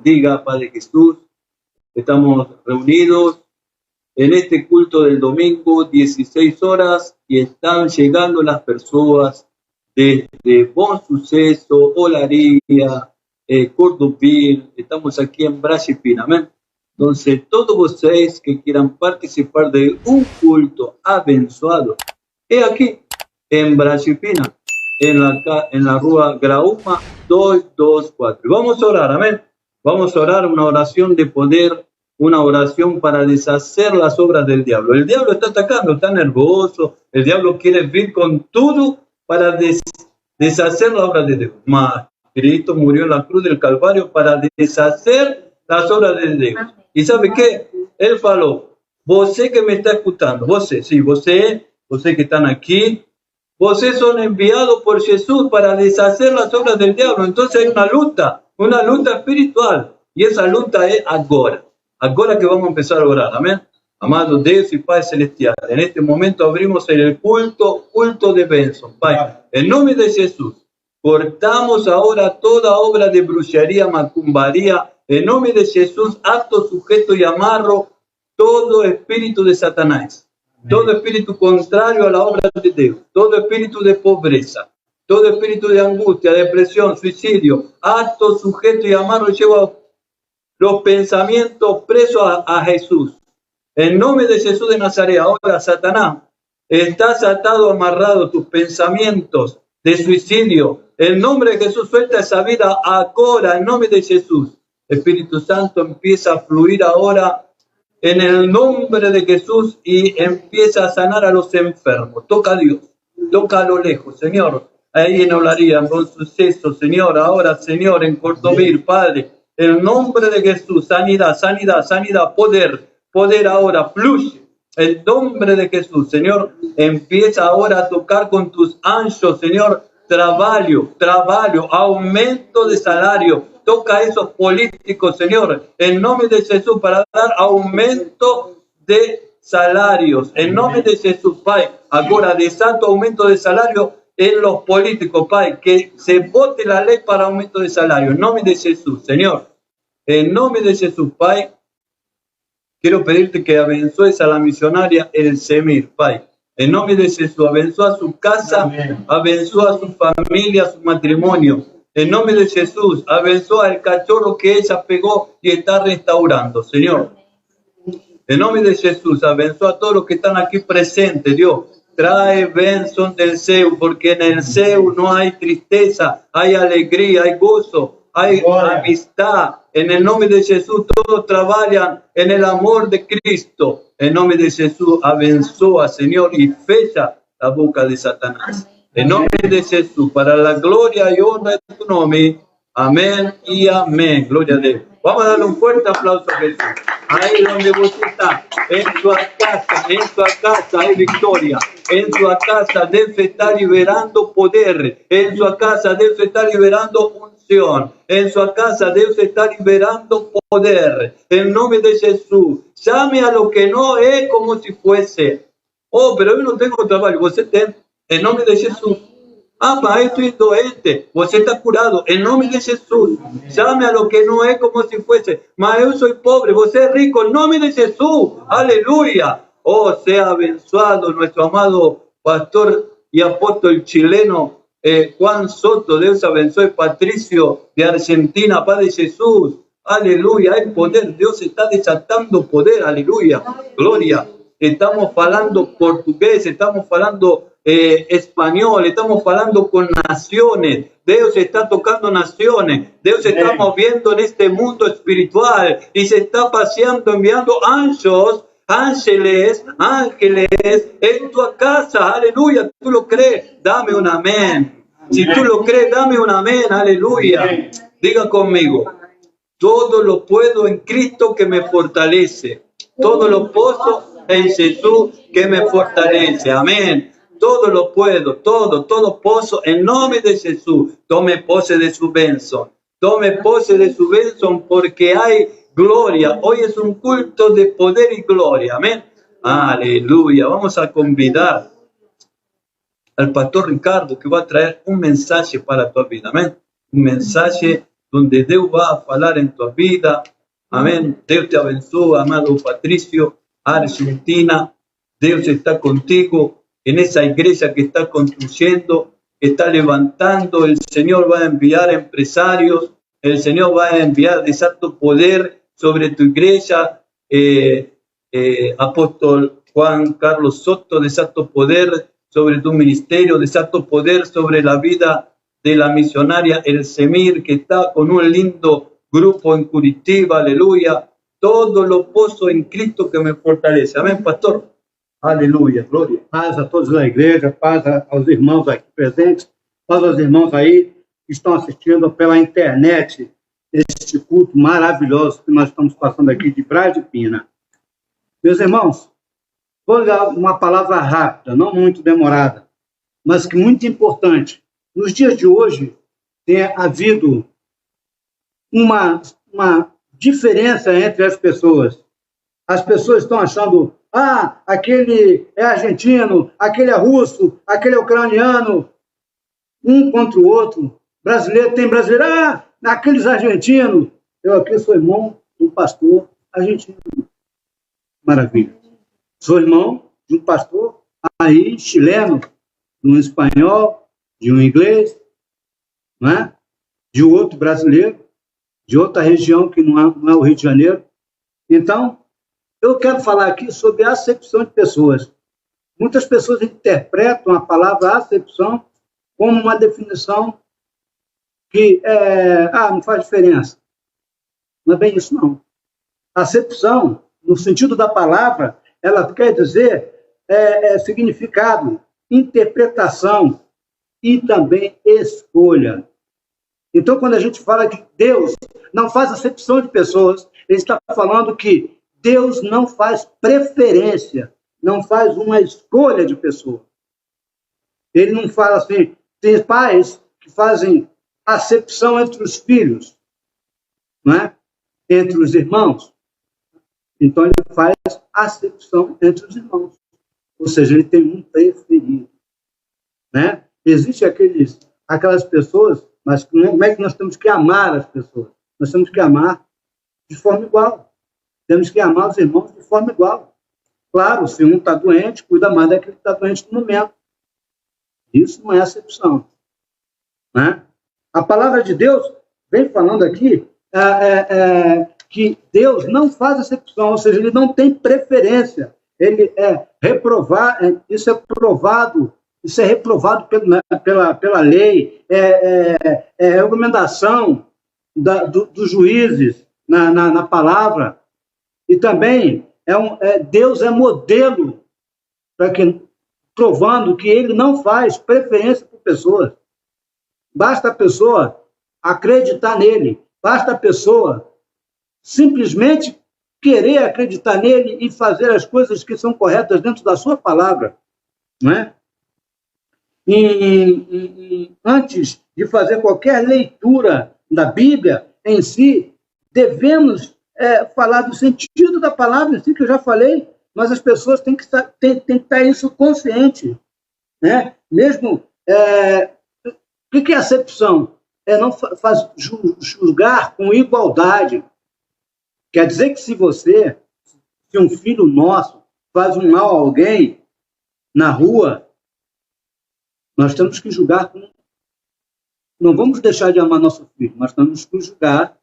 bendiga, Padre Jesús. Estamos reunidos en este culto del domingo, 16 horas, y están llegando las personas desde Bom Suceso, Olaria, Cordovil. Estamos aquí en Brasília, amén. Entonces, todos vocês que quieran participar de un culto abençoado, es aquí en Brasília, en la rua Graúma 224. Vamos a orar, amén. Vamos a orar una oración de poder, una oración para deshacer las obras del diablo. El diablo está atacando, está nervioso, el diablo quiere vir con todo para deshacer la obra de Dios. Mas Cristo murió en la cruz del Calvario para deshacer las obras de Dios. ¿Y sabe qué? Él falou, você que me está escuchando, você, sí, você que están aquí, vocês son enviados por Jesús para deshacer las obras del diablo. Entonces hay una luta espiritual. Y esa luta es ahora. Ahora que vamos a empezar a orar. Amén. Amado Dios y Padre Celestial, en este momento abrimos el culto de bendición. Padre, en nombre de Jesús, cortamos ahora toda obra de brujería, macumbaría. En nombre de Jesús, acto, sujeto y amarro todo espíritu de Satanás. Todo espíritu contrario a la obra de Dios, todo espíritu de pobreza, todo espíritu de angustia, depresión, suicidio, acto, sujeto y amarro, lleva los pensamientos presos a Jesús. En nombre de Jesús de Nazaret, ahora Satanás, estás atado, amarrado, tus pensamientos de suicidio. En nombre de Jesús, suelta esa vida ahora, en nombre de Jesús. Espíritu Santo empieza a fluir ahora en el nombre de Jesús y empieza a sanar a los enfermos. Toca a Dios, toca a lo lejos, Señor. Ahí en Olaria, en Bom Suceso, Señor. Ahora, Señor, en Cordovil, Padre. En el nombre de Jesús, sanidad, sanidad, sanidad, poder ahora, fluye. El nombre de Jesús, Señor, empieza ahora a tocar con tus anchos, Señor. Trabajo, aumento de salario. Toca a esos políticos, Señor, en nombre de Jesús, para dar aumento de salarios. En nombre de Jesús, Pai, ahora desato aumento de salario en los políticos, Pai, que se vote la ley para aumento de salario. En nombre de Jesús, Señor, en nombre de Jesús, Pai, quiero pedirte que abençoes a la misionaria El Semir, Pai. En nombre de Jesús, abençoa su casa, abençoa su familia, su matrimonio. En nombre de Jesús, abençoa el cachorro que ella pegó y está restaurando, Señor. En nombre de Jesús, abençoa a todos los que están aquí presentes, Dios. Trae bendición del CEU, porque en el CEU no hay tristeza, hay alegría, hay gozo, hay amistad. En el nombre de Jesús, todos trabajan en el amor de Cristo. En nombre de Jesús, abençoa, Señor, y fecha la boca de Satanás. En nombre de Jesús, para la gloria y honra de tu nombre. Amén y amén. Gloria a Dios. Vamos a darle un fuerte aplauso a Jesús. Ahí donde vos estás, en tu casa hay victoria. En tu casa Dios está liberando poder. En su casa Dios está liberando unción. En su casa Dios está liberando poder. En nombre de Jesús, llame a lo que no es como si fuese. Oh, pero yo no tengo trabajo. Você tem. En nombre de Jesús. Ah, mas estoy doente. Você está curado. En nombre de Jesús. Llame a lo que no es como si fuese. Mas yo soy pobre. Você es rico. En nombre de Jesús. Aleluya. Oh, sea abençoado nuestro amado pastor y apóstol chileno Juan Soto. Dios abençoe Patricio de Argentina. Padre Jesús. Aleluya. Hay poder. Dios está desatando poder. Aleluya. Gloria. Estamos hablando portugués. Estamos hablando español, estamos hablando con naciones. Dios está tocando naciones. Dios está moviendo en este mundo espiritual y se está paseando, enviando ángeles en tu casa. Aleluya. ¿Tú lo crees? Dame un amén. Si tú lo crees, dame un amén. Aleluya. Diga conmigo: todo lo puedo en Cristo que me fortalece. Todo lo puedo en Jesús que me fortalece. Amén. Todo lo puedo, todo pozo en nombre de Jesús. Tome pose de su bendición. Tome pose de su bendición porque hay gloria. Hoy es un culto de poder y gloria. Amén. Aleluya. Vamos a convidar al pastor Ricardo que va a traer un mensaje para tu vida. Amén. Un mensaje donde Deus vai falar em tua vida. Amém. Deus te abençoe, amado Patricio, Argentina. Deus está contigo en esa iglesia que está construyendo, que está levantando. El Señor va a enviar empresarios, el Señor va a enviar desato poder sobre tu iglesia. Apóstol Juan Carlos Soto, desato poder sobre tu ministerio, desato poder sobre la vida de la misionaria El Semir, que está con un lindo grupo en Curitiba, aleluya. Todo lo pozo en Cristo que me fortalece. Amén, pastor. Aleluia, glória. Paz a todos da igreja, paz aos irmãos aqui presentes, paz aos irmãos aí que estão assistindo pela internet este culto maravilhoso que nós estamos passando aqui de Praia de Pina. Meus irmãos, vou dar uma palavra rápida, não muito demorada, mas que muito importante. Nos dias de hoje, tem havido uma diferença entre as pessoas. As pessoas estão achando, aquele é argentino, aquele é russo, aquele é ucraniano, um contra o outro. Brasileiro tem brasileiro, aqueles argentinos. Eu aqui sou irmão de um pastor argentino. Maravilha. Sou irmão de um pastor aí, chileno, de um espanhol, de um inglês, não é? De outro brasileiro, de outra região que não é o Rio de Janeiro. Então, eu quero falar aqui sobre a acepção de pessoas. Muitas pessoas interpretam a palavra acepção como uma definição que não faz diferença. Não é bem isso, não. Acepção, no sentido da palavra, ela quer dizer significado, interpretação e também escolha. Então, quando a gente fala que Deus não faz acepção de pessoas, ele está falando que Deus não faz preferência, não faz uma escolha de pessoa. Ele não fala assim, tem pais que fazem acepção entre os filhos, não é? Entre os irmãos. Então, ele faz acepção entre os irmãos. Ou seja, ele tem um preferido. Né? Existem aquelas pessoas, mas como é que nós temos que amar as pessoas? Nós temos que amar de forma igual. Temos que amar os irmãos de forma igual. Claro, se um está doente, cuida mais daquele que está doente no momento. Isso não é acepção. Né? A palavra de Deus vem falando aqui que Deus não faz acepção, ou seja, ele não tem preferência. Ele isso é provado, isso é reprovado pela lei, recomendação dos juízes na palavra. E também Deus é modelo provando que ele não faz preferência por pessoas. Basta a pessoa acreditar nele, basta a pessoa simplesmente querer acreditar nele e fazer as coisas que são corretas dentro da sua palavra, não é? Antes de fazer qualquer leitura da Bíblia em si, devemos falar do sentido da palavra em si, que eu já falei, mas as pessoas têm que estar isso consciente, né? Mesmo, o que é acepção? Não julgar com igualdade. Quer dizer que se um filho nosso faz um mal a alguém na rua, nós temos que julgar com... Não vamos deixar de amar nosso filho, mas temos que julgar.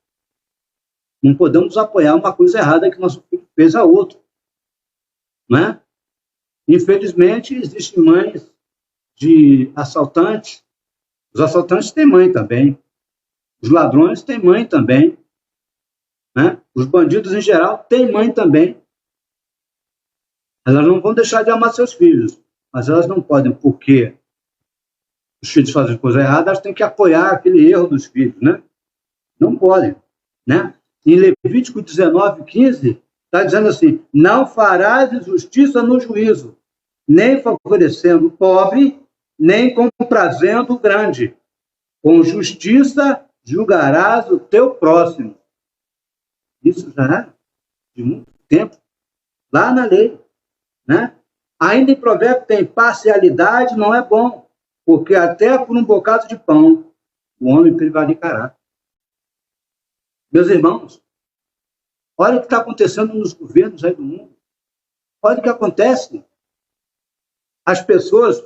Não podemos apoiar uma coisa errada que nosso filho fez a outro. Né? Infelizmente, existem mães de assaltantes. Os assaltantes têm mãe também. Os ladrões têm mãe também. Né? Os bandidos, em geral, têm mãe também. Elas não vão deixar de amar seus filhos, mas elas não podem, porque os filhos fazem coisa errada, elas têm que apoiar aquele erro dos filhos. Né? Não podem. Né? Em Levítico 19:15, está dizendo assim, não farás injustiça no juízo, nem favorecendo o pobre, nem comprazendo o grande. Com justiça julgarás o teu próximo. Isso já é de muito tempo, lá na lei. Né? Ainda em provérbio tem parcialidade, não é bom, porque até por um bocado de pão o homem prevaricará. Meus irmãos, olha o que está acontecendo nos governos aí do mundo. Olha o que acontece. As pessoas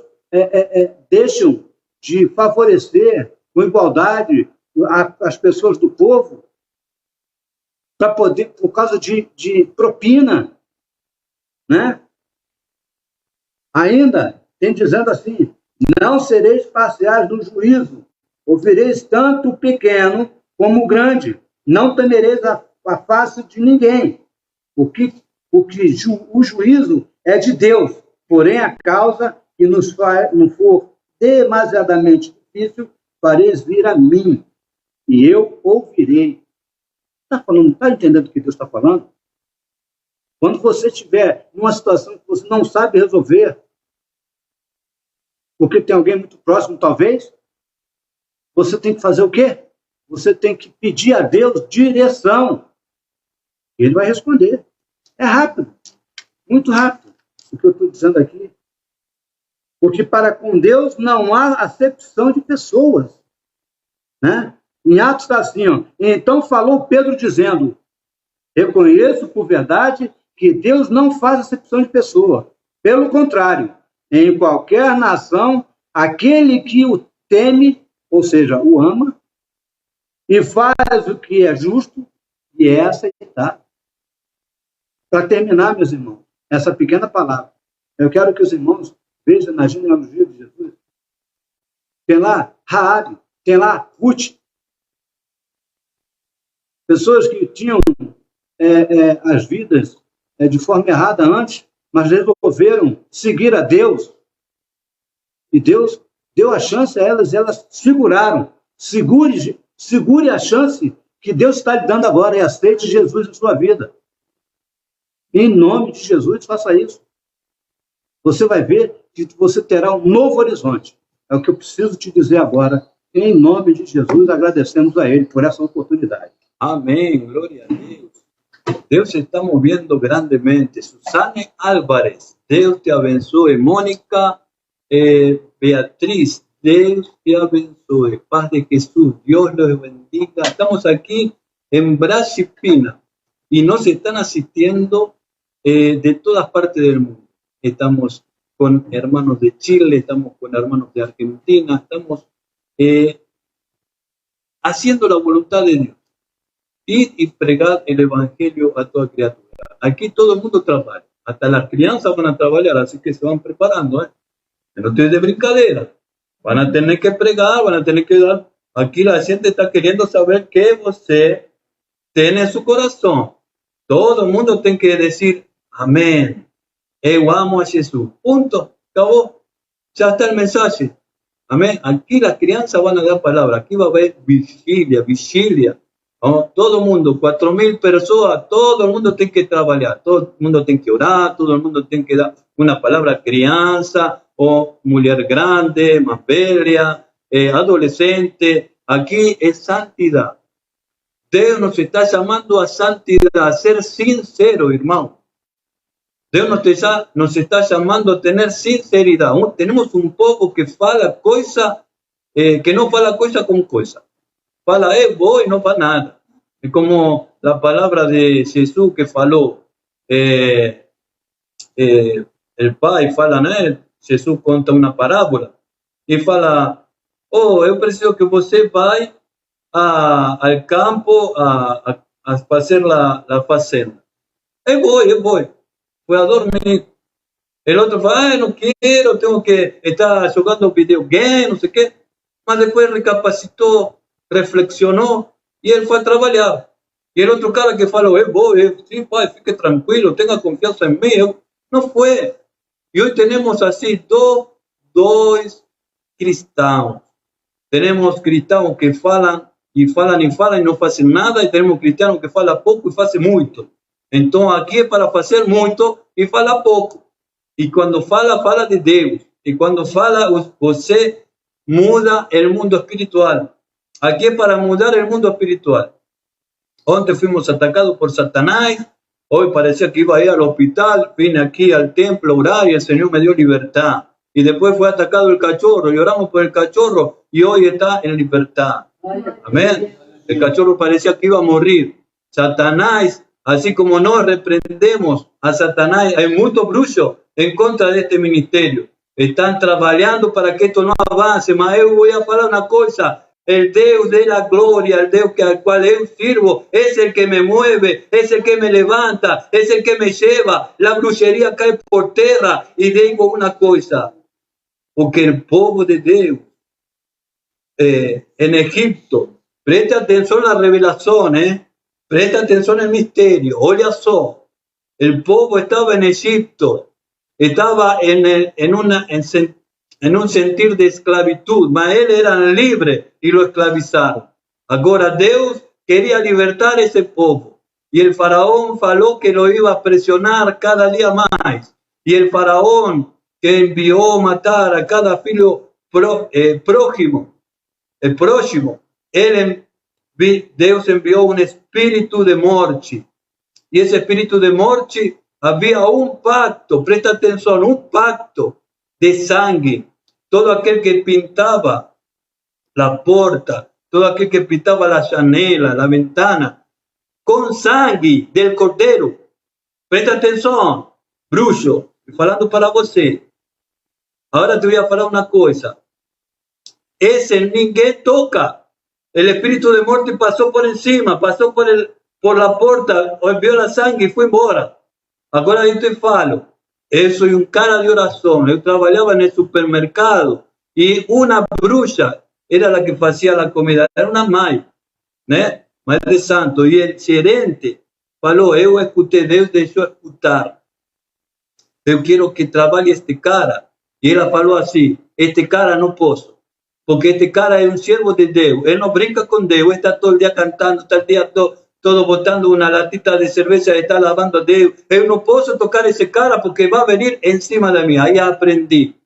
deixam de favorecer com igualdade as pessoas do povo para poder, por causa de propina, né? Ainda tem dizendo assim: não sereis parciais no juízo, ouvireis tanto o pequeno como o grande, não temereis a face de ninguém, porque o juízo é de Deus, porém a causa que não for demasiadamente difícil, fareis vir a mim, e eu ouvirei. Está entendendo o que Deus está falando? Quando você estiver numa situação que você não sabe resolver, porque tem alguém muito próximo, talvez, você tem que fazer o quê? Você tem que pedir a Deus direção. Ele vai responder. É rápido, muito rápido, o que eu estou dizendo aqui. Porque para com Deus não há acepção de pessoas. Né? Em Atos está assim, ó, então falou Pedro dizendo: reconheço por verdade que Deus não faz acepção de pessoa. Pelo contrário, em qualquer nação, aquele que o teme, ou seja, o ama, e faz o que é justo e é aceitável. Para terminar, meus irmãos, essa pequena palavra, eu quero que os irmãos vejam na genealogia de Jesus. Tem lá Raabe, tem lá Ruth. Pessoas que tinham as vidas de forma errada antes, mas resolveram seguir a Deus. E Deus deu a chance a elas, e elas seguraram. Segure a chance que Deus está lhe dando agora e aceite Jesus em sua vida. Em nome de Jesus, faça isso. Você vai ver que você terá um novo horizonte. É o que eu preciso te dizer agora. Em nome de Jesus, agradecemos a Ele por essa oportunidade. Amén, gloria a Dios. Dios se está moviendo grandemente. Susane Álvarez, Dios te abençoe. Mónica Beatriz, Dios te abençoe. Paz de Jesús, Dios los bendiga. Estamos aquí en Brasipina y nos están asistiendo de todas partes del mundo. Estamos con hermanos de Chile, estamos con hermanos de Argentina, estamos haciendo la voluntad de Dios. Ir y pregar el evangelio a toda criatura. Aquí todo el mundo trabaja, hasta las crianças van a trabajar, así que se van preparando, no estoy de brincadeira, van a tener que pregar, van a tener que dar. Aquí la gente está queriendo saber qué usted tiene en su corazón. Todo el mundo tiene que decir amén, eu amo a Jesús, punto, acabó, ya está el mensaje, amén. Aquí las crianças van a dar palabra, aquí va a haber vigilia. Todo el mundo, 4.000 personas, todo el mundo tiene que trabajar, todo el mundo tiene que orar, todo el mundo tiene que dar una palabra crianza, o mujer grande, más bella, adolescente. Aquí es santidad. Dios nos está llamando a santidad, a ser sincero, hermano. Dios nos está llamando a tener sinceridad. Tenemos un poco que fala cosa, que no fala cosa con cosa. Fala, voy, no para nada. Es como la palabra de Jesús que faló, el Pai fala, né? Jesús conta una parábola y fala, eu preciso que você vai al campo a hacer la fazenda. Eu voy. Fui a dormir. El otro fala, no quiero, tengo que estar jugando videogame, no sé qué. Mas después recapacitó, reflexionó y él fue a trabajar. Y el otro cara que falou, sí, pai, fique tranquilo, tenga confianza en mí, no fue. Y hoy tenemos así dos cristãos. Tenemos cristianos que falan y no hacen nada, y tenemos cristianos que falan poco y hacen mucho. Entonces aquí es para hacer mucho y fala poco. Y cuando fala de Dios. Y cuando fala, você muda el mundo espiritual. Aquí es para mudar el mundo espiritual. Ontem fuimos atacados por Satanás. Hoy parecía que iba a ir al hospital. Vine aquí al templo a orar y el Señor me dio libertad. Y después fue atacado el cachorro. Y oramos por el cachorro y hoy está en libertad. Amén. El cachorro parecía que iba a morir. Satanás, así como nós repreendemos a Satanás, hay muchos bruxos en contra de este ministerio. Están trabajando para que esto no avance, mas eu voy a falar una cosa. El Deus de la gloria, el Deus al cual yo sirvo, es el que me mueve, es el que me levanta, es el que me lleva. La brujería cae por tierra. Y digo una cosa, porque el pueblo de Dios en Egipto, presta atención a la revelación, presta atención al misterio. Olha só, el pueblo estaba en Egipto, estaba en un sentir de esclavitud, mas él era libre y lo esclavizaron. Ahora Dios quería libertar ese pueblo y el faraón faló que lo iba a presionar cada día más. Y el faraón que envió matar a cada filho próximo, Dios envió un espíritu de muerte. Y ese espíritu de muerte había un pacto, presta atención, un pacto de sangre. Todo aquel que pintaba la puerta, todo aquel que pintaba la janela, la ventana, con sangre del cordero. Presta atención, bruxo, falando para você. Ahora te voy a falar una cosa. Ese ninguém toca. El espíritu de muerte pasó por encima, pasó por la puerta, envió la sangre y fue embora. Ahora yo te falo. Eu soy un cara de oración. Yo trabajaba en el supermercado y una bruxa era la que hacía la comida. Era una mãe, né? Mãe de santo. Y el gerente falou, eu escutei, Deus deixou escutar. Eu quero que trabaje este cara. Y ella falou así, este cara no puedo. Porque este cara es un siervo de Dios. Él no brinca con Dios. Está todo el día cantando, está el día todo botando una latita de cerveza, está lavando a Dios. Yo no puedo tocar ese cara porque va a venir encima de mí. Ahí aprendí.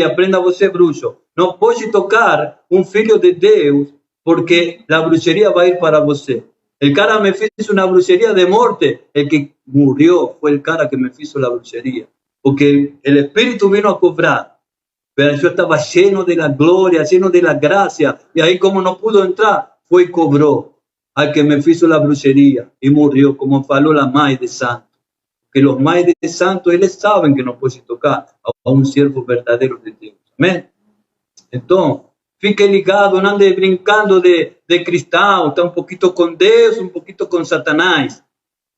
Aprenda você, bruxo. No puedes tocar un filho de Dios porque la brujería va a ir para você. El cara me hizo una brujería de muerte. El que murió fue el cara que me hizo la brujería. Porque el espíritu vino a cobrar. Pero yo estaba lleno de la gloria, lleno de la gracia. Y ahí como no pudo entrar, fue y cobró al que me hizo la brujería y murió, como faló la mãe de santo. Que los mães de santo, ellos saben que no pueden tocar a un siervo verdadero de Dios. Amén. Entonces, fique ligado, no ande brincando de cristão, está un poquito con Dios, un poquito con Satanás.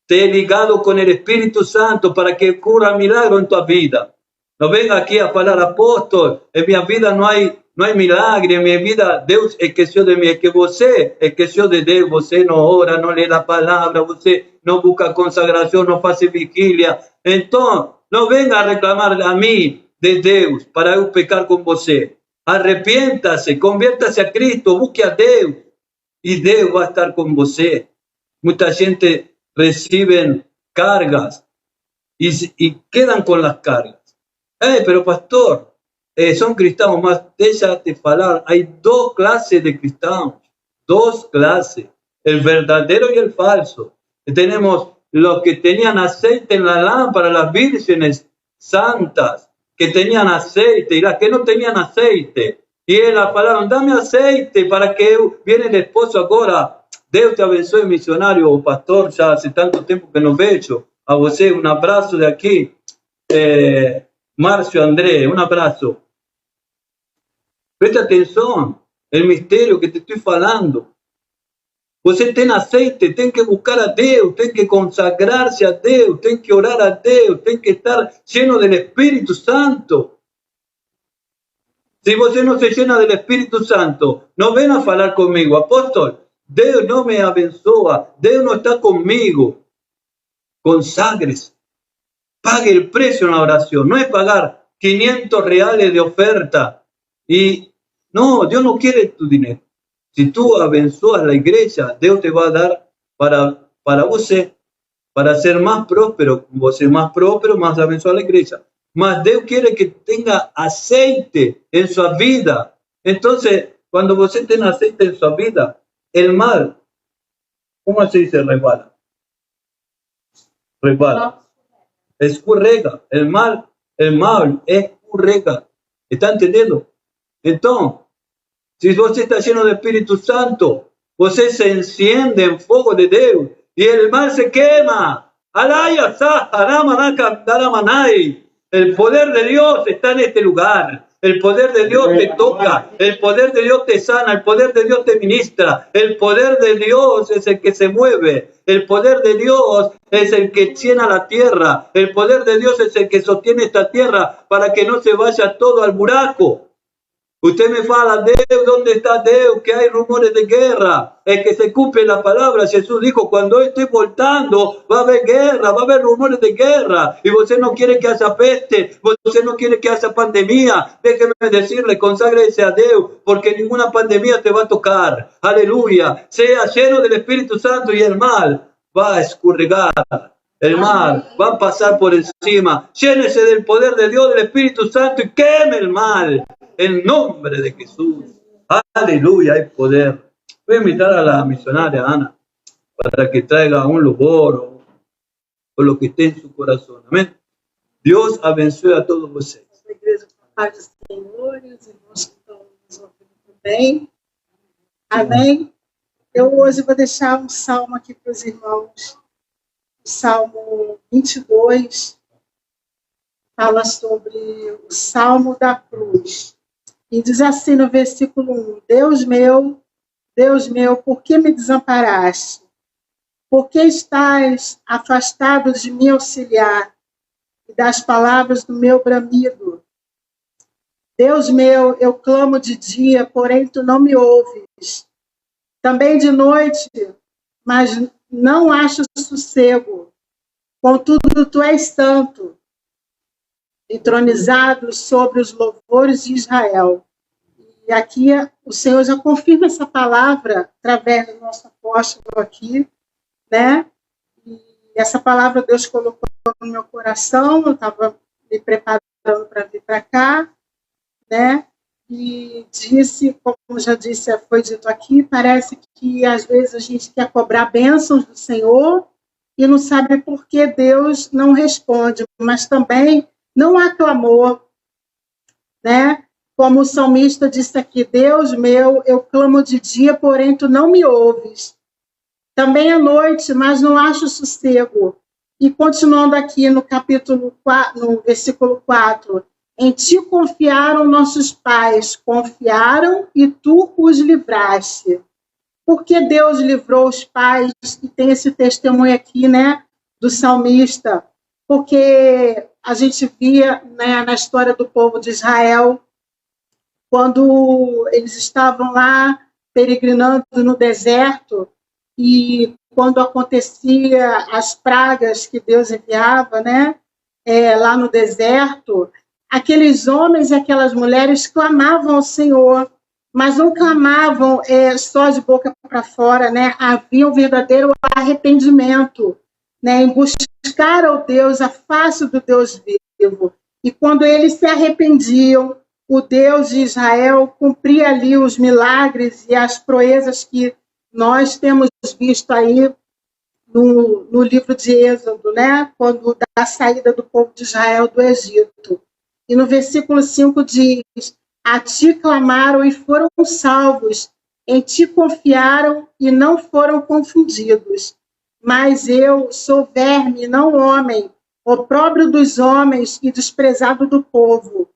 Esté ligado con el Espíritu Santo para que ocurra milagro en tu vida. No venga aquí a falar, apóstol, en mi vida no hay milagre, en mi vida Dios esqueció de mí. Es que você esqueció de Dios, você no ora, no lee la palabra, você no busca consagración, no hace vigilia. Entonces, no venga a reclamar a mí de Dios para yo pecar con você. Arrepiéntase, conviértase a Cristo, busque a Dios y Dios va a estar con você. Mucha gente reciben cargas y quedan con las cargas. Pero pastor, son cristianos, más déjate falar. Hay dos clases de cristianos, dos clases, el verdadero y el falso. Tenemos los que tenían aceite en la lámpara, las vírgenes santas, que tenían aceite, y las que no tenían aceite. Y él la palabra, dame aceite para que viene el esposo ahora. Dios te abençoe, misionario, pastor, ya hace tanto tiempo que no veo. A você, un abrazo de aquí. Márcio André, un abrazo. Presta atención, el misterio que te estoy falando. Você tem aceite, tem que buscar a Deus, tem que consagrarse a Deus, tem que orar a Deus, tem que estar lleno del Espíritu Santo. Si você no se llena del Espíritu Santo, no ven a falar conmigo, apóstol, Deus no me abençoa, Deus no está conmigo. Consagres. Pague el precio en la oración. No es pagar 500 reales de oferta. Y no, Dios no quiere tu dinero. Si tú abençoas la iglesia, Dios te va a dar para você, para ser más próspero. Você más próspero, más abençoa la iglesia. Mas Dios quiere que tenga aceite en su vida. Entonces, cuando você tiene aceite en su vida, el mal, ¿cómo se dice resbala? Resbala. Escurrega. El mal escurrega. ¿Está entendiendo? Entonces, si vos estás lleno de Espíritu Santo, Você se enciende en fuego de Dios y el mar se quema. Alaya, Saharamanaka, Daramanai. El poder de Dios está en este lugar. El poder de Dios te toca. El poder de Dios te sana. El poder de Dios te ministra. El poder de Dios es el que se mueve. El poder de Dios es el que llena la tierra. El poder de Dios es el que sostiene esta tierra para que no se vaya todo al buraco. Usted me fala, Deus, ¿dónde está Deus? Que hay rumores de guerra. Es que se cumple la palabra. Jesús dijo, cuando estoy voltando, va a haber guerra, va a haber rumores de guerra. Y usted no quiere que haya peste, usted no quiere que haya pandemia. Déjeme decirle, conságrese a Deus, porque ninguna pandemia te va a tocar. Aleluya. Sea lleno del Espíritu Santo y el mal va a escurrigar. El mal va a pasar por encima. Llénese del poder de Dios, del Espíritu Santo y queme el mal. En nombre de Jesús. Aleluya, hay poder. Voy a invitar a la misionaria Ana para que traiga un louvor o lo que esté en su corazón. Amén. Dios abençoe a todos vocês. A igreja com a paz do Senhor e os irmãos que estão nos ouvindo também. Amém. Eu hoje vou deixar um salmo aqui para os irmãos. O Salmo 22 fala sobre o Salmo da Cruz. E diz assim no versículo 1, Deus meu, por que me desamparaste? Por que estás afastado de me auxiliar e das palavras do meu bramido? Deus meu, eu clamo de dia, porém tu não me ouves. Também de noite, mas não acho sossego. Contudo, tu és santo, entronizado sobre os louvores de Israel. E aqui o Senhor já confirma essa palavra através do nosso apóstolo aqui, né? E essa palavra Deus colocou no meu coração, eu estava me preparando para vir para cá, né? E disse, como já disse, foi dito aqui, parece que às vezes a gente quer cobrar bênçãos do Senhor e não sabe por que Deus não responde, mas também não há clamor, né? Como o salmista disse aqui, Deus meu, eu clamo de dia, porém tu não me ouves. Também à noite, mas não acho sossego. E continuando aqui no capítulo 4, no versículo 4, em ti confiaram nossos pais, confiaram e tu os livraste. Por que Deus livrou os pais? E tem esse testemunho aqui, né, do salmista. Porque a gente via, né, na história do povo de Israel, quando eles estavam lá peregrinando no deserto e quando acontecia as pragas que Deus enviava, né, lá no deserto, aqueles homens e aquelas mulheres clamavam ao Senhor, mas não clamavam só de boca para fora, né? Havia um verdadeiro arrependimento, né, em buscar ao Deus, a face do Deus vivo. E quando eles se arrependiam, o Deus de Israel cumpria ali os milagres e as proezas que nós temos visto aí no livro de Êxodo, né? Quando da saída do povo de Israel do Egito. E no versículo 5 diz, a ti clamaram e foram salvos, em ti confiaram e não foram confundidos. Mas eu sou verme, não homem, opróbrio dos homens e desprezado do povo.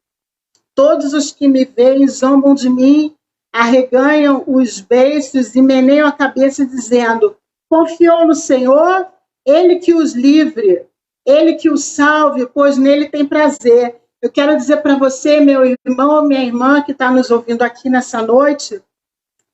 Todos os que me veem zombam de mim, arreganham os beiços e meneiam a cabeça, dizendo, confiou no Senhor, ele que os livre, ele que os salve, pois nele tem prazer. Eu quero dizer para você, meu irmão, minha irmã, que está nos ouvindo aqui nessa noite,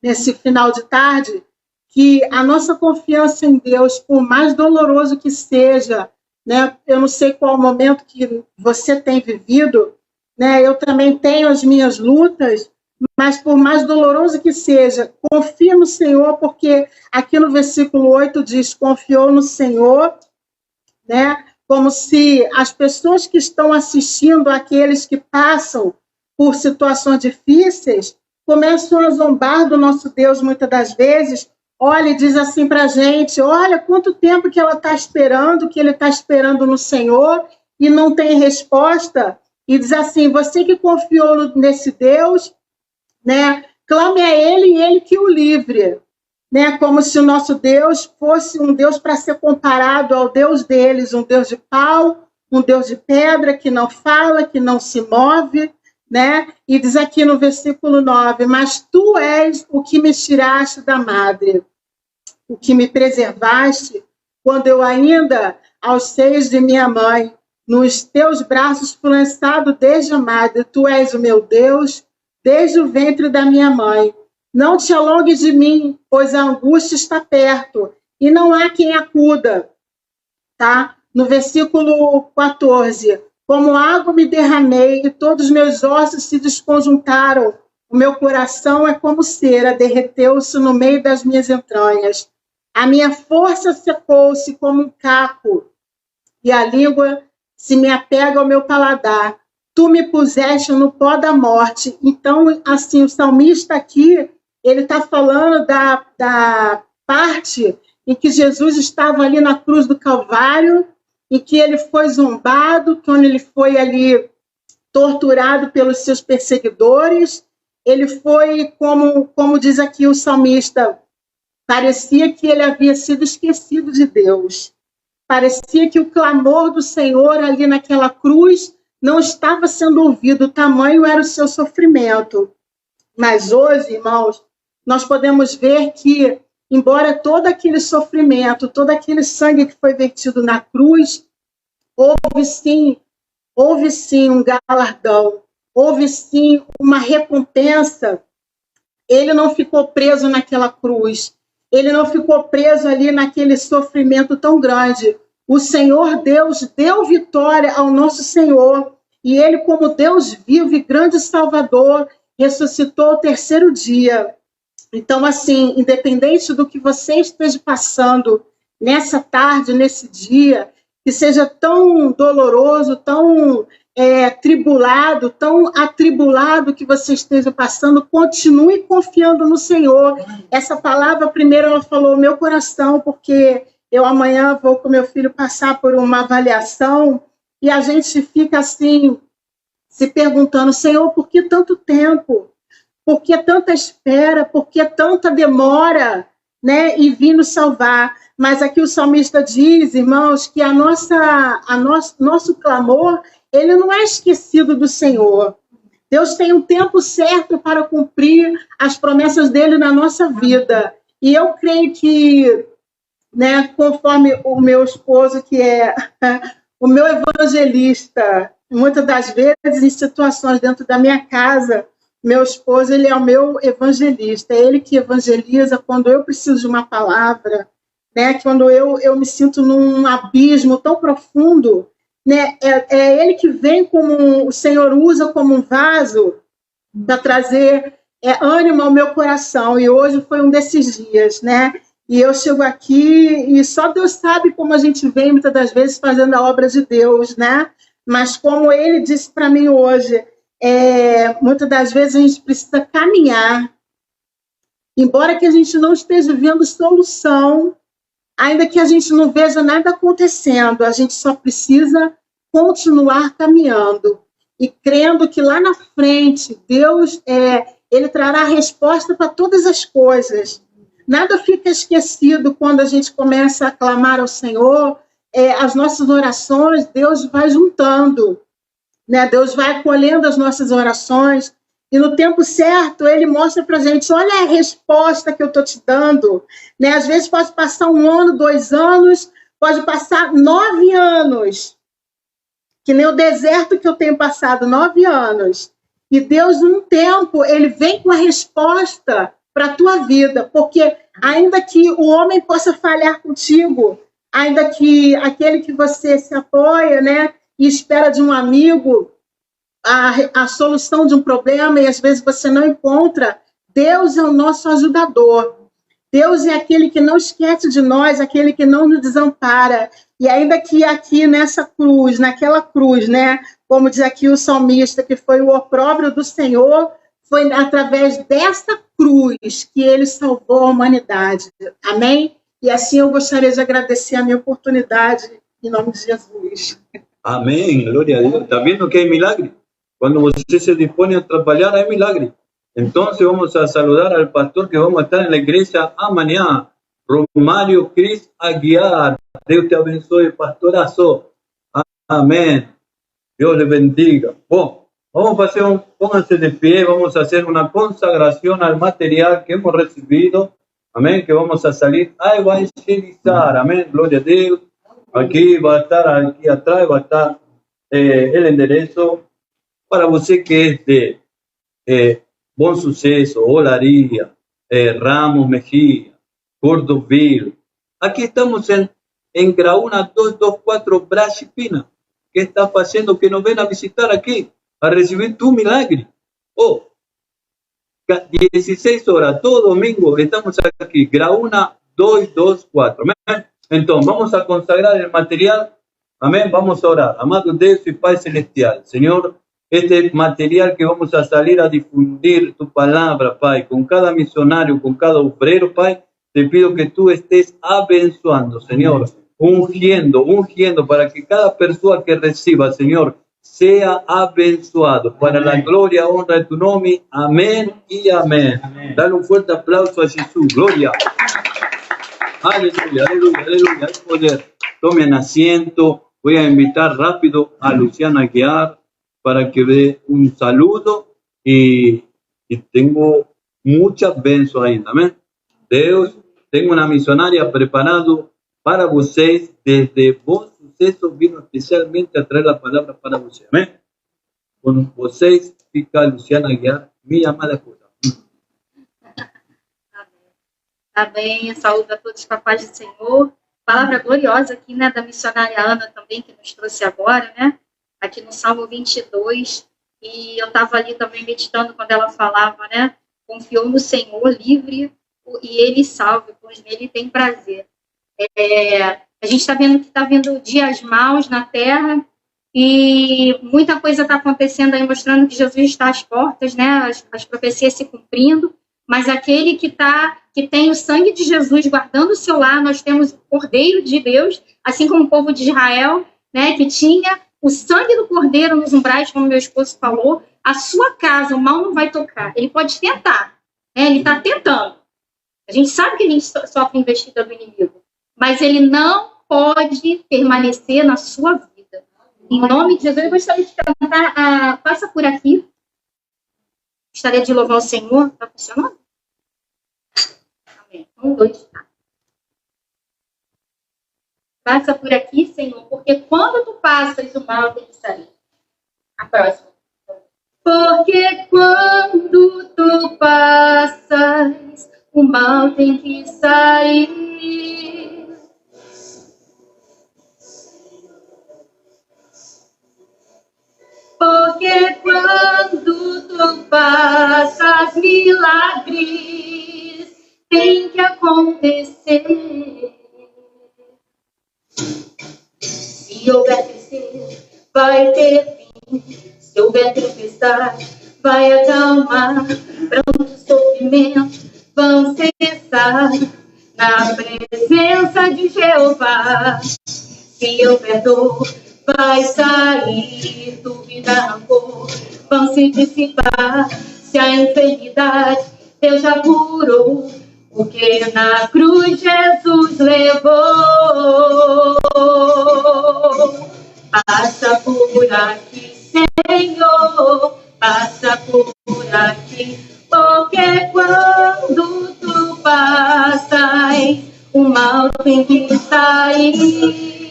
nesse final de tarde, que a nossa confiança em Deus, por mais doloroso que seja, né, eu não sei qual o momento que você tem vivido, né, eu também tenho as minhas lutas, mas por mais doloroso que seja, confie no Senhor, porque aqui no versículo 8 diz, confiou no Senhor, né, como se as pessoas que estão assistindo, aqueles que passam por situações difíceis, começam a zombar do nosso Deus muitas das vezes. Olha, e diz assim para a gente, olha quanto tempo que ela está esperando, que ele está esperando no Senhor e não tem resposta. E diz assim, você que confiou nesse Deus, né, clame a ele e ele que o livre. né? Como se o nosso Deus fosse um Deus para ser comparado ao Deus deles, um Deus de pau, um Deus de pedra, que não fala, que não se move, né? E diz aqui no versículo 9, mas tu és o que me tiraste da madre, o que me preservaste, quando eu ainda aos seios de minha mãe, nos teus braços fui lançado desde a madre, tu és o meu Deus, desde o ventre da minha mãe. Não te alongues de mim, pois a angústia está perto, e não há quem acuda. Tá? No versículo 14, como água me derramei, e todos os meus ossos se desconjuntaram, o meu coração é como cera, derreteu-se no meio das minhas entranhas. A minha força secou-se como um caco, e a língua se me apega ao meu paladar. Tu me puseste no pó da morte. Então, assim, o salmista aqui, ele está falando da parte em que Jesus estava ali na cruz do Calvário, em que ele foi zombado, quando ele foi ali torturado pelos seus perseguidores. Ele foi, como diz aqui o salmista, parecia que ele havia sido esquecido de Deus. Parecia que o clamor do Senhor ali naquela cruz não estava sendo ouvido, o tamanho era o seu sofrimento. Mas hoje, irmãos, nós podemos ver que, embora todo aquele sofrimento, todo aquele sangue que foi vertido na cruz, houve sim um galardão, houve sim uma recompensa. Ele não ficou preso naquela cruz, ele não ficou preso ali naquele sofrimento tão grande. O Senhor Deus deu vitória ao nosso Senhor, e ele, como Deus vivo e grande Salvador, ressuscitou ao terceiro dia. Então, assim, independente do que você esteja passando nessa tarde, nesse dia, que seja tão doloroso, tão tribulado, tão atribulado que você esteja passando, continue confiando no Senhor. Essa palavra, primeiro, ela falou meu coração, porque eu amanhã vou com meu filho passar por uma avaliação e a gente fica assim, se perguntando, Senhor, por que tanto tempo? Por que tanta espera? Por que tanta demora, né? E vir nos salvar. Mas aqui o salmista diz, irmãos, que nosso clamor, ele não é esquecido do Senhor. Deus tem um tempo certo para cumprir as promessas dele na nossa vida. E eu creio que, né, conforme o meu esposo, que é o meu evangelista, muitas das vezes em situações dentro da minha casa, meu esposo, ele é o meu evangelista, é ele que evangeliza quando eu preciso de uma palavra, né? Quando eu me sinto num abismo tão profundo, né? É ele que vem como o Senhor usa como um vaso para trazer ânimo ao meu coração, e hoje foi um desses dias, né? E eu chego aqui e só Deus sabe como a gente vem muitas das vezes fazendo a obra de Deus, né? Mas como ele disse para mim hoje, muitas das vezes a gente precisa caminhar, embora que a gente não esteja vendo solução, ainda que a gente não veja nada acontecendo, a gente só precisa continuar caminhando e crendo que lá na frente Deus ele trará resposta para todas as coisas. Nada fica esquecido quando a gente começa a clamar ao Senhor, as nossas orações, Deus vai juntando, né? Deus vai colhendo as nossas orações, e no tempo certo ele mostra para a gente, olha a resposta que eu estou te dando, né? Às vezes pode passar 1 ano, 2 anos, pode passar 9 anos, que nem o deserto que eu tenho passado, 9 anos, e Deus, num tempo, ele vem com a resposta para a tua vida, porque ainda que o homem possa falhar contigo, ainda que aquele que você se apoia, né, e espera de um amigo a solução de um problema, e às vezes você não encontra, Deus é o nosso ajudador. Deus é aquele que não esquece de nós, aquele que não nos desampara. E ainda que aqui nessa cruz, naquela cruz, né, como diz aqui o salmista, que foi o opróbrio do Senhor, foi através dessa cruz que ele salvou a humanidade. Amém? E assim eu gostaria de agradecer a minha oportunidade, em nome de Jesus. Amém, glória a Deus. Está vendo que hay milagre? Cuando você se dispone a trabalhar, hay milagre. Entonces vamos a saludar al pastor que vamos a estar en la iglesia mañana, Romario Cris Aguiar. Dios te abençoe, pastorazo. Amén. Dios les bendiga. Bueno, vamos a hacer pónganse de pie, vamos a hacer una consagración al material que hemos recibido. Amén, que vamos a salir a evangelizar. Amén, gloria a Dios. Aquí va a estar, aquí atrás va a estar el enderezo para usted que es de Bom Suceso, Olaria, Ramos Mejía, Cordovil. Aquí estamos en Graúna 224 Brasipina. ¿Qué está haciendo? Que nos ven a visitar aquí, a recibir tu milagre. 16 horas, todo domingo, estamos aquí, Graúna 224. Amén. Entonces, vamos a consagrar el material. Amén. Vamos a orar. Amado Dios y Padre Celestial, Señor, este material que vamos a salir a difundir tu palabra, Pai, con cada misionario, con cada obrero, Pai, te pido que tú estés abençoando, Señor, ungiendo para que cada persona que reciba, Señor, sea abençoado para la gloria, honra de tu nombre. Amén y amén. Dale un fuerte aplauso a Jesús. Gloria. Aleluya, aleluya, aleluya. Hay poder. Tomen asiento. Voy a invitar rápido a Luciana Aguiar para que dé un saludo y tengo muchas bendiciones ainda. Amén. Deus, tengo una misionaria preparado para vocês desde Bom Suceso, vino especialmente a traer la palabra para vocês. Amém? Com vocês fica Luciana Aguiar, minha amada esposa. Amém. Saúde a todos com a paz do Senhor. Palavra gloriosa aqui, né, da missionária Ana também, que nos trouxe agora, né, aqui no Salmo 22. E eu estava ali também meditando quando ela falava, né, confiou no Senhor, livre, e Ele salve, pois nele tem prazer. A gente está vendo que está vindo dias maus na Terra e muita coisa está acontecendo aí, mostrando que Jesus está às portas, né, as profecias se cumprindo, mas aquele que tem o sangue de Jesus guardando o seu lar, nós temos o Cordeiro de Deus, assim como o povo de Israel, né, que tinha o sangue do Cordeiro nos umbrais, como meu esposo falou, a sua casa, o mal não vai tocar. Ele pode tentar, né, ele está tentando. A gente sabe que a gente sofre investida do inimigo, mas ele não pode permanecer na sua vida. Em nome de Jesus, eu gostaria de cantar Passa Por Aqui. Gostaria de louvar o Senhor. Está funcionando? Amém. 1, 2, tá. Passa por aqui, Senhor, porque quando tu passas, o mal tem que sair. A próxima. Porque quando tu passas, o mal tem que sair. Porque quando tu passas, milagres tem que acontecer. Se houver tristeza, vai ter fim. Se houver tempestade, vai acalmar. Pranto, sofrimento vão cessar na presença de Jeová. Se houver dor, vai sair. Dúvida, rancor vão se dissipar. Se a enfermidade Deus já curou, porque na cruz Jesus levou. Passa por aqui, Senhor, passa por aqui, porque quando tu passas, o mal tem que sair.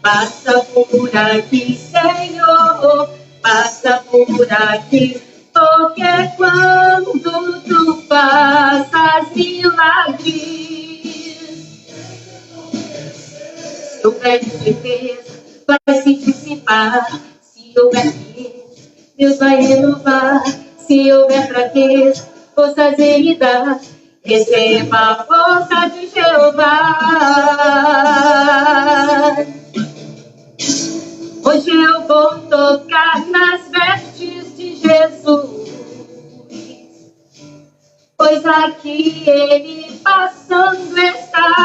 Passa por aqui, Senhor, passa por aqui, porque quando tu passas, milagres. Se houver tristeza, vai se dissipar. Se houver medo, Deus vai renovar. Se houver fraqueza, forças Ele dá. Receba a força de Jeová. Hoje eu vou tocar nas vestes de Jesus, pois aqui Ele passando está.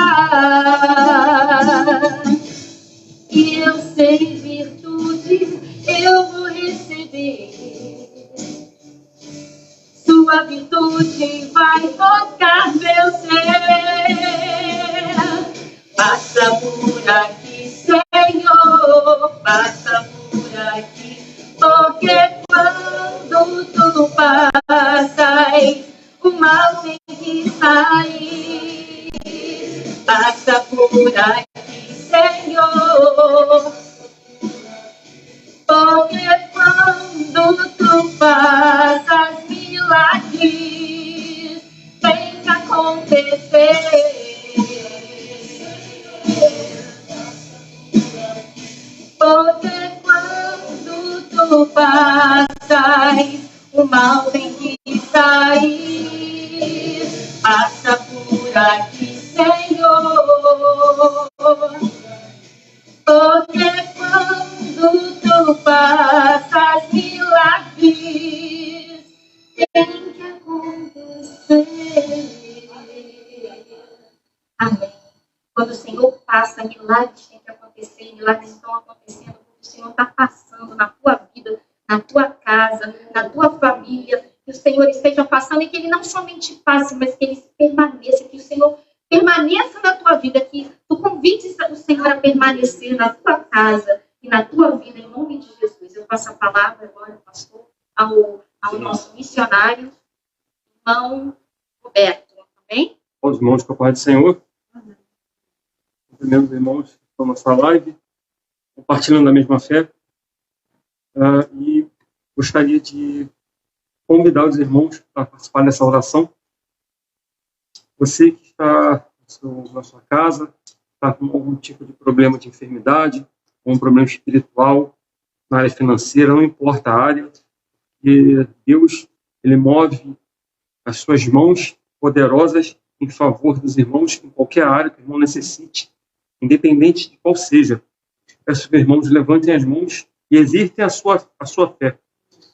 E eu sei virtude, eu vou receber. Passa por aqui, Senhor, passa por aqui, porque quando tu passas, o mal tem que sair. Passa por aqui, Senhor, porque quando tu passas, milagres tem que acontecer. Porque quando tu passas, o mal tem que sair. Passa por aqui, Senhor, porque quando tu passas, milagres tem que acontecer. Amém. Quando o Senhor passa, milagres têm que acontecer, milagres estão acontecendo, porque o Senhor está passando na tua vida, na tua casa, na tua família, que o Senhor esteja passando e que Ele não somente passe, mas que Ele permaneça, que o Senhor permaneça na tua vida, que tu convides o Senhor a permanecer na tua casa e na tua vida, em nome de Jesus. Eu passo a palavra agora, pastor, ao nosso missionário, irmão Roberto. Amém? Aos irmãos com a paz do Senhor. Meus irmãos que estão nessa live, compartilhando a mesma fé, e gostaria de convidar os irmãos a participar dessa oração. Você que está na sua casa, está com algum tipo de problema de enfermidade, ou um problema espiritual, na área financeira, não importa a área, e Deus, Ele move as suas mãos poderosas em favor dos irmãos, em qualquer área que o irmão necessite, independente de qual seja. Peço que os irmãos levantem as mãos e exercitem a sua fé.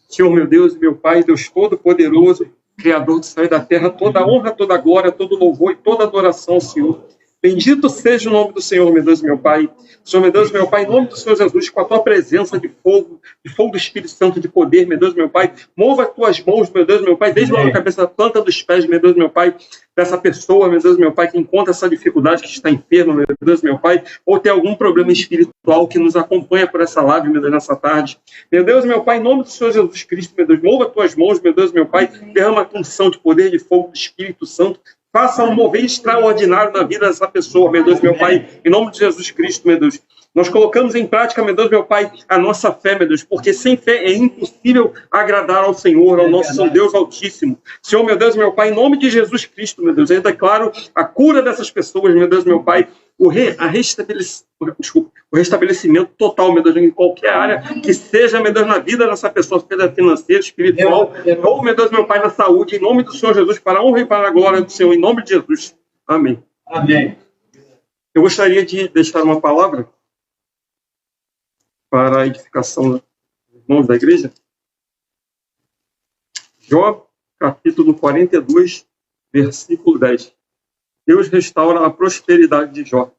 Senhor, meu Deus e meu Pai, Deus Todo-Poderoso, Criador do céu e da terra, toda a honra, toda a glória, todo louvor e toda adoração, Senhor. Bendito seja o nome do Senhor, meu Deus e meu Pai. Senhor, meu Deus e meu Pai, em nome do Senhor Jesus, com a tua presença de fogo do Espírito Santo, de poder, meu Deus e meu Pai, mova as tuas mãos, meu Deus e meu Pai, desde a cabeça da planta dos pés, meu Deus e meu Pai, dessa pessoa, meu Deus e meu Pai, que encontra essa dificuldade, que está enferma, meu Deus e meu Pai, ou tem algum problema espiritual que nos acompanha por essa live, meu Deus, nessa tarde. Meu Deus e meu Pai, em nome do Senhor Jesus Cristo, meu Deus, mova as tuas mãos, meu Deus e meu Pai, derrama a unção de poder, de fogo do Espírito Santo, faça um mover extraordinário na vida dessa pessoa, meu Deus, meu Pai, em nome de Jesus Cristo, meu Deus. Nós colocamos em prática, meu Deus, meu Pai, a nossa fé, meu Deus, porque sem fé é impossível agradar ao Senhor, ao nosso Deus Altíssimo. Senhor, meu Deus, meu Pai, em nome de Jesus Cristo, meu Deus, eu declaro a cura dessas pessoas, meu Deus, meu Pai, o restabelecimento total, meu Deus, em qualquer área que seja, meu Deus, na vida dessa pessoa, seja financeira, espiritual, ou, meu Deus, meu Pai, na saúde, em nome do Senhor Jesus, para a honra e para a glória do Senhor, em nome de Jesus. Amém. Amém. Eu gostaria de deixar uma palavra para a edificação dos irmãos da igreja. Jó, capítulo 42, versículo 10. Deus restaura a prosperidade de Jó.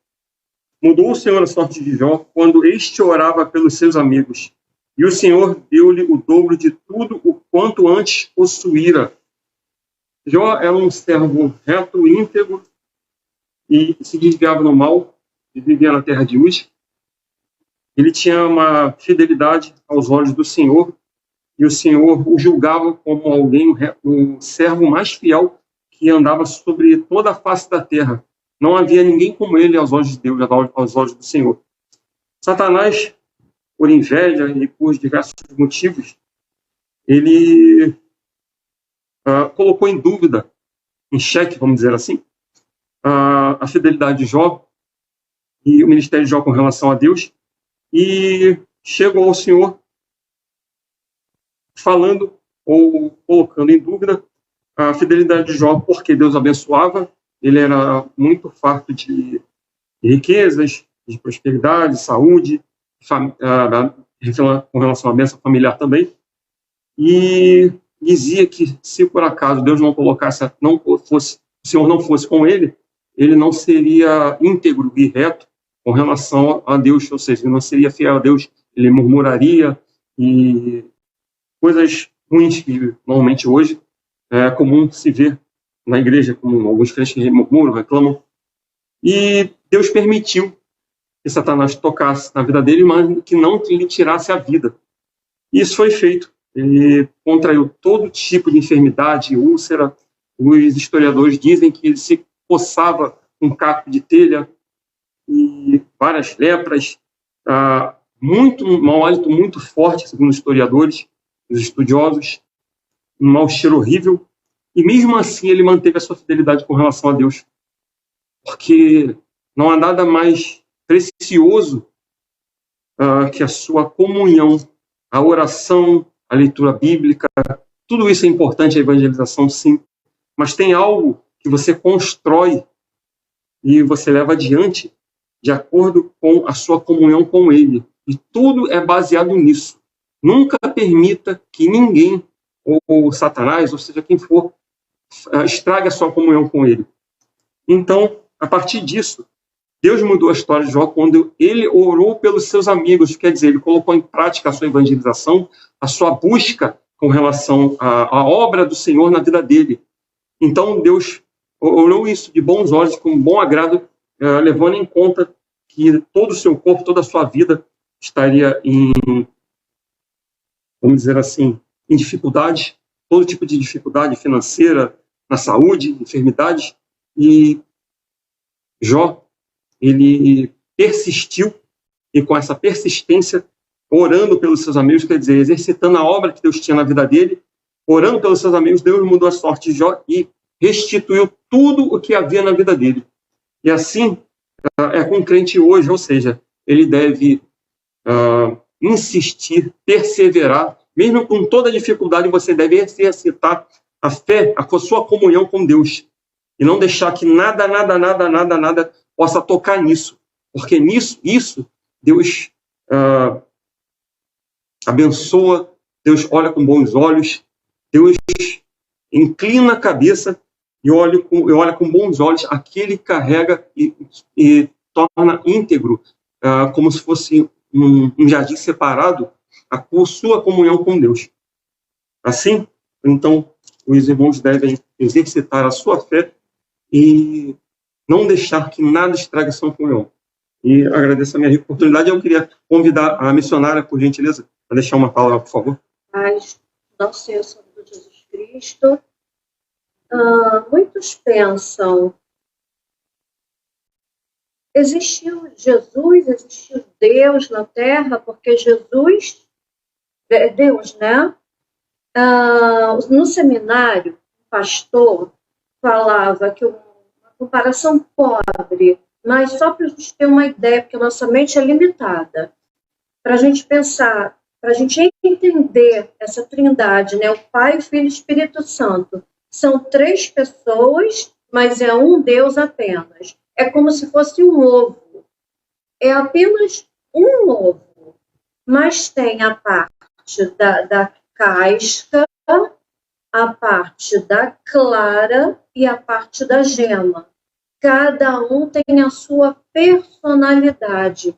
Mudou o Senhor a sorte de Jó quando este orava pelos seus amigos. E o Senhor deu-lhe o dobro de tudo o quanto antes possuíra. Jó era um servo reto e íntegro e se desviava no mal e vivia na terra de Uz. Ele tinha uma fidelidade aos olhos do Senhor e o Senhor o julgava como alguém, o servo mais fiel que andava sobre toda a face da terra. Não havia ninguém como ele aos olhos de Deus, aos olhos do Senhor. Satanás, por inveja e por diversos motivos, ele colocou em dúvida, em xeque, vamos dizer assim, a fidelidade de Jó e o ministério de Jó com relação a Deus, e chegou ao Senhor falando ou colocando em dúvida a fidelidade de Jó, porque Deus abençoava, ele era muito farto de riquezas, de prosperidade, de saúde, com relação à bênção familiar também, e dizia que se por acaso Deus não colocasse, o Senhor não fosse com ele não seria íntegro e reto com relação a Deus, ou seja, ele não seria fiel a Deus, ele murmuraria e coisas ruins que normalmente hoje é comum se ver na igreja, como alguns crentes que murmuram, reclamam. E Deus permitiu que Satanás tocasse na vida dele, mas que não lhe tirasse a vida. E isso foi feito. Ele contraiu todo tipo de enfermidade, úlcera. Os historiadores dizem que ele se coçava com caco de telha e várias lepras, muito um mau hálito muito forte, segundo os historiadores, os estudiosos, um mau cheiro horrível. E mesmo assim ele manteve a sua fidelidade com relação a Deus, porque não há nada mais precioso que a sua comunhão, a oração, a leitura bíblica. Tudo isso é importante, a evangelização, sim, mas tem algo que você constrói e você leva adiante de acordo com a sua comunhão com Ele. E tudo é baseado nisso. Nunca permita que ninguém, ou Satanás, ou seja, quem for, estrague a sua comunhão com Ele. Então, a partir disso, Deus mudou a história de Jó quando ele orou pelos seus amigos, quer dizer, ele colocou em prática a sua evangelização, a sua busca com relação à obra do Senhor na vida dele. Então, Deus olhou isso de bons olhos, com bom agrado, levando em conta que todo o seu corpo, toda a sua vida estaria em, vamos dizer assim, em dificuldade, todo tipo de dificuldade financeira, na saúde, enfermidades, e Jó, ele persistiu, e com essa persistência, orando pelos seus amigos, quer dizer, exercitando a obra que Deus tinha na vida dele, orando pelos seus amigos, Deus mudou a sorte de Jó e restituiu tudo o que havia na vida dele. E assim é com o crente hoje, ou seja, ele deve insistir, perseverar, mesmo com toda dificuldade, você deve exercitar a fé, a sua comunhão com Deus, e não deixar que nada possa tocar nisso, porque isso Deus abençoa, Deus olha com bons olhos, Deus inclina a cabeça e olha com bons olhos aquele que carrega e torna íntegro, como se fosse um jardim separado, a sua comunhão com Deus. Assim, então, os irmãos devem exercitar a sua fé e não deixar que nada estrague a sua comunhão. E agradeço a minha oportunidade. Eu queria convidar a missionária, por gentileza, a deixar uma palavra, por favor. Mas, nosso Senhor Salvador Jesus Cristo, muitos pensam, existiu Jesus, existiu Deus na Terra, porque Jesus é Deus, né? No seminário, o pastor falava que uma comparação pobre, mas só para a gente ter uma ideia, porque a nossa mente é limitada, para a gente pensar, para a gente entender essa trindade, né? O Pai, o Filho e o Espírito Santo. São 3 pessoas, mas é um Deus apenas. É como se fosse um ovo. É apenas um ovo, mas tem a parte da casca, a parte da clara e a parte da gema. Cada um tem a sua personalidade,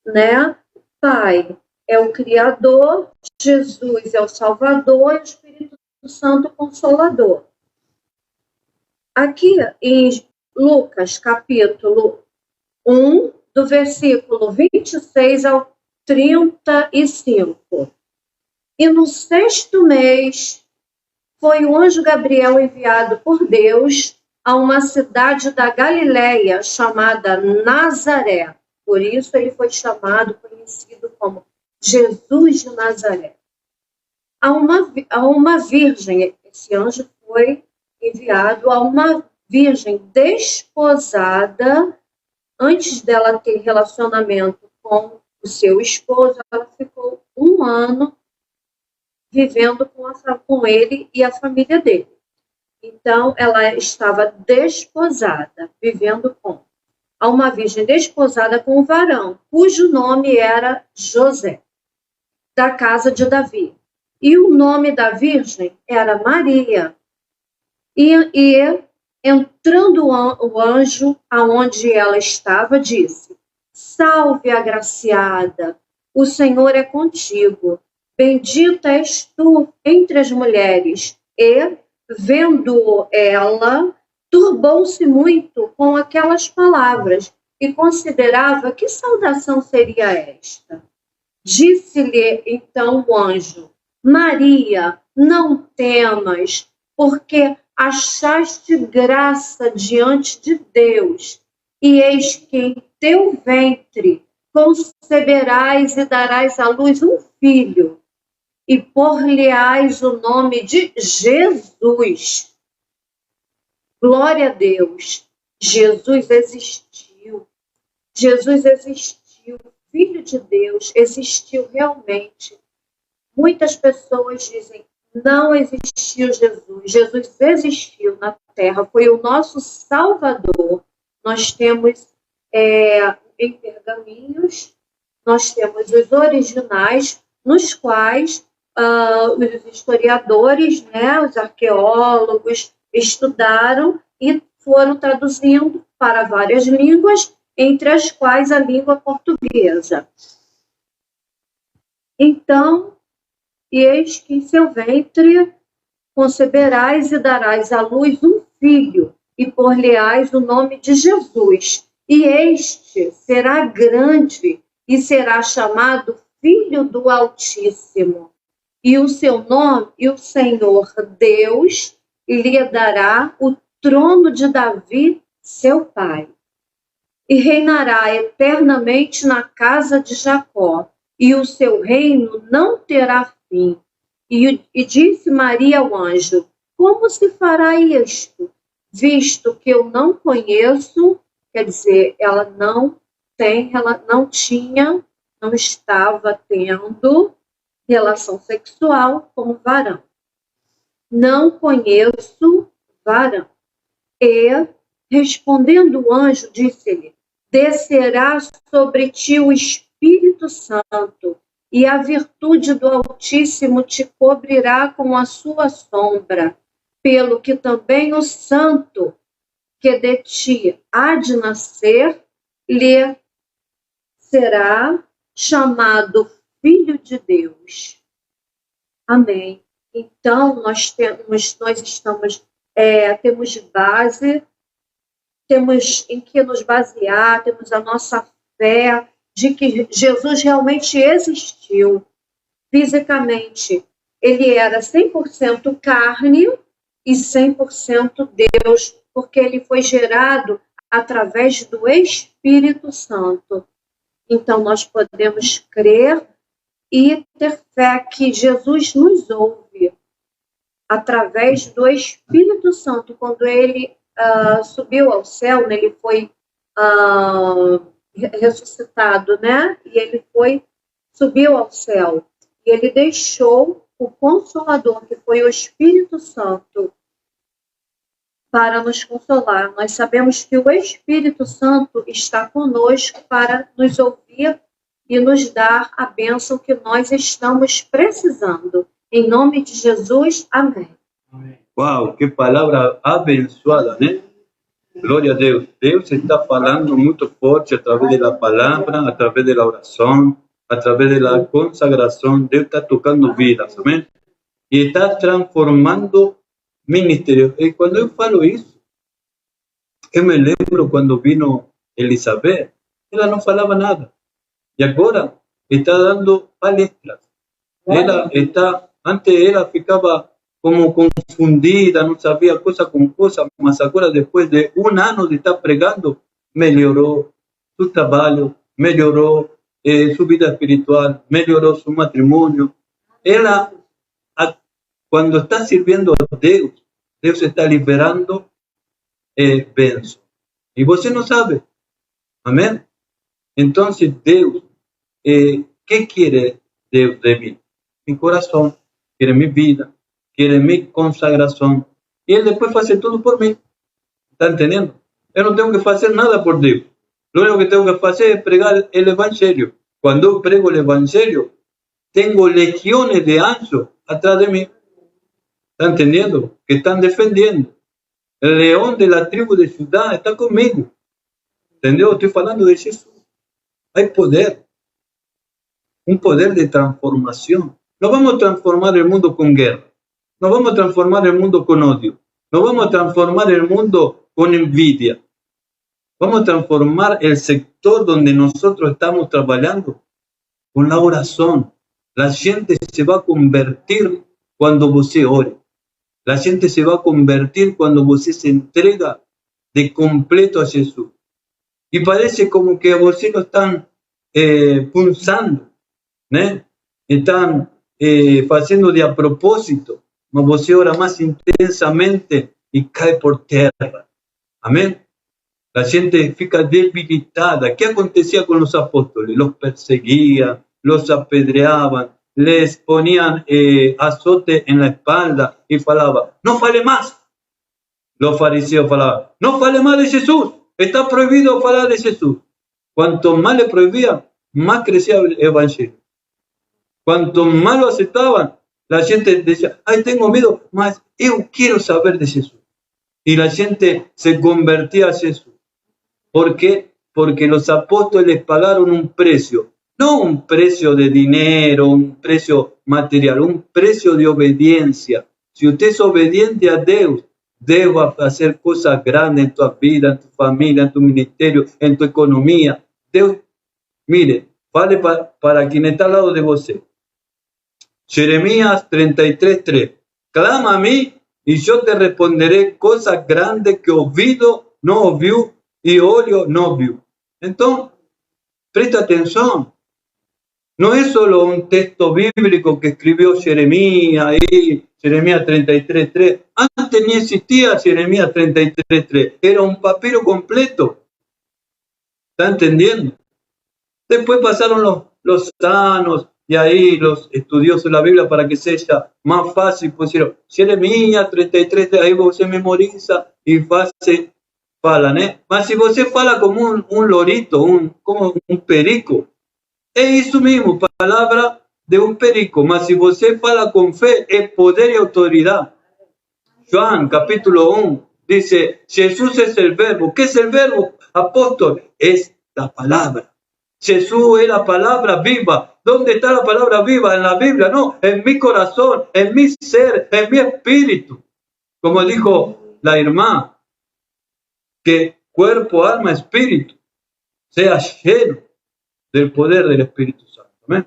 né? Pai é o Criador, Jesus é o Salvador e o Espírito Santo Consolador. Aqui em Lucas, capítulo 1, do versículo 26 ao 35. E no 6º mês, foi o anjo Gabriel enviado por Deus a uma cidade da Galileia chamada Nazaré. Por isso ele foi conhecido como Jesus de Nazaré. A uma virgem, esse anjo foi enviado a uma virgem desposada. Antes dela ter relacionamento com o seu esposo, ela ficou 1 ano vivendo com ele e a família dele. Então, ela estava desposada, vivendo a uma virgem desposada com um varão, cujo nome era José, da casa de Davi. E o nome da virgem era Maria. E entrando o anjo aonde ela estava, disse: Salve, agraciada, o Senhor é contigo. Bendita és tu entre as mulheres. E, vendo ela, turbou-se muito com aquelas palavras e considerava que saudação seria esta. Disse-lhe então o anjo: Maria, não temas, porque achaste graça diante de Deus, e eis que em teu ventre conceberás e darás à luz um filho, e por-lhe-ás o nome de Jesus. Glória a Deus. Jesus existiu. Jesus existiu. Filho de Deus existiu realmente. Muitas pessoas dizem, não existiu Jesus. Jesus existiu na Terra. Foi o nosso Salvador. Nós temos em pergaminhos, nós temos os originais, nos quais os historiadores, né, os arqueólogos, estudaram e foram traduzindo para várias línguas, entre as quais a língua portuguesa. Então, eis que em seu ventre conceberás e darás à luz um filho, e por-lhe-ás o nome de Jesus. E este será grande e será chamado Filho do Altíssimo. E o seu nome, e o Senhor Deus, lhe dará o trono de Davi, seu pai. E reinará eternamente na casa de Jacó, e o seu reino não terá fim. E disse Maria ao anjo: como se fará isto, visto que eu não conheço? Quer dizer, ela não estava tendo relação sexual com o varão. Não conheço varão. E, respondendo o anjo, disse-lhe: descerá sobre ti o Espírito Santo, e a virtude do Altíssimo te cobrirá com a sua sombra, pelo que também o santo que de ti há de nascer, lhe será chamado Filho de Deus. Amém. Então, nós temos base, temos em que nos basear, temos a nossa fé de que Jesus realmente existiu fisicamente. Ele era 100% carne e 100% Deus, porque ele foi gerado através do Espírito Santo. Então, nós podemos crer e ter fé que Jesus nos ouve através do Espírito Santo. Quando ele subiu ao céu, né, ele foi ressuscitado, né? E ele subiu ao céu. E ele deixou o Consolador, que foi o Espírito Santo, para nos consolar. Nós sabemos que o Espírito Santo está conosco para nos ouvir e nos dar a bênção que nós estamos precisando. Em nome de Jesus, amém. Uau, que palavra abençoada, né? Glória a Deus. Deus está falando muito forte através da palavra, através da oração, através da consagração. Deus está tocando vidas, amém? E está transformando ministério. E quando eu falo isso, eu me lembro quando vino Elizabeth, ela não falava nada. E agora está dando palestras. Antes ela ficava como confundida, não sabia coisa com coisa, mas agora, depois de um ano de estar pregando, melhorou seu trabalho, melhorou sua vida espiritual, melhorou seu matrimônio. Ela, quando está servindo a Deus, Deus está liberando bênção. E você não sabe. Amém? Então, Deus, ¿qué quiere Deus de mim? Mi coração, quiere mi vida, quiere mi consagração. E Ele depois faz tudo por mim. Está entendendo? Eu não tenho que fazer nada por Deus. Lo único que tenho que fazer é pregar o Evangelho. Quando eu prego o Evangelho, tenho legiões de anjos atrás de mim. ¿Está entendendo? Que estão defendendo. O leão da tribo de Judá está comigo. Entendeu? Estou falando de Jesus. Há poder. Um poder de transformação. Não vamos transformar o mundo com guerra. Não vamos transformar o mundo com ódio. Não vamos transformar o mundo com envidia. Vamos a transformar el sector donde nosotros estamos trabajando con la oración. La gente se va a convertir cuando você ore. La gente se va a convertir cuando você se entrega de completo a Jesús. Y parece como que a você lo están punzando, ¿no? Están haciendo de a propósito, mas você ora más intensamente y cae por tierra. Amén. La gente fica debilitada. ¿Qué acontecía con los apóstoles? Los perseguían, los apedreaban, les ponían azote en la espalda y falaba, no fale más. Los fariseos falaban, no fale más de Jesús, está prohibido falar de Jesús. Cuanto más le prohibían, más crecía el evangelio. Cuanto más lo aceptaban, la gente decía, ay, tengo miedo, mas yo quiero saber de Jesús. Y la gente se convertía a Jesús. ¿Por qué? Porque los apóstoles pagaron un precio, no un precio de dinero, un precio material, un precio de obediencia. Si usted es obediente a Dios, Dios va a hacer cosas grandes en tu vida, en tu familia, en tu ministerio, en tu economía. Dios, mire, vale para quien está al lado de usted. Jeremías 33:3. Clama a mí y yo te responderé cosas grandes que oído no ouviu y olho no vio. Entonces, presta atención. No es solo un texto bíblico que escribió Jeremías, Jeremías 33:3. Antes ni existía Jeremías 33:3. Era un papiro completo. ¿Está entendiendo? Después pasaron los años y ahí los estudiosos de la Biblia, para que sea más fácil, pusieron Jeremías 33:3. Ahí vos se memoriza y fácil. Fala, né? Mas se você fala como um lorito, como um perico, é isso mesmo, palavra de um perico. Mas se você fala com fé, é poder e autoridade. João, capítulo 1, diz, Jesus é o verbo. ¿Qué es el verbo, apóstol? Es la palabra. Jesús es la palabra viva. ¿Dónde está la palabra viva? En la Biblia, no, en mi corazón, en mi ser, en mi espíritu. Como dijo la hermana, que cuerpo, alma, espíritu sea lleno del poder del Espíritu Santo. Amén.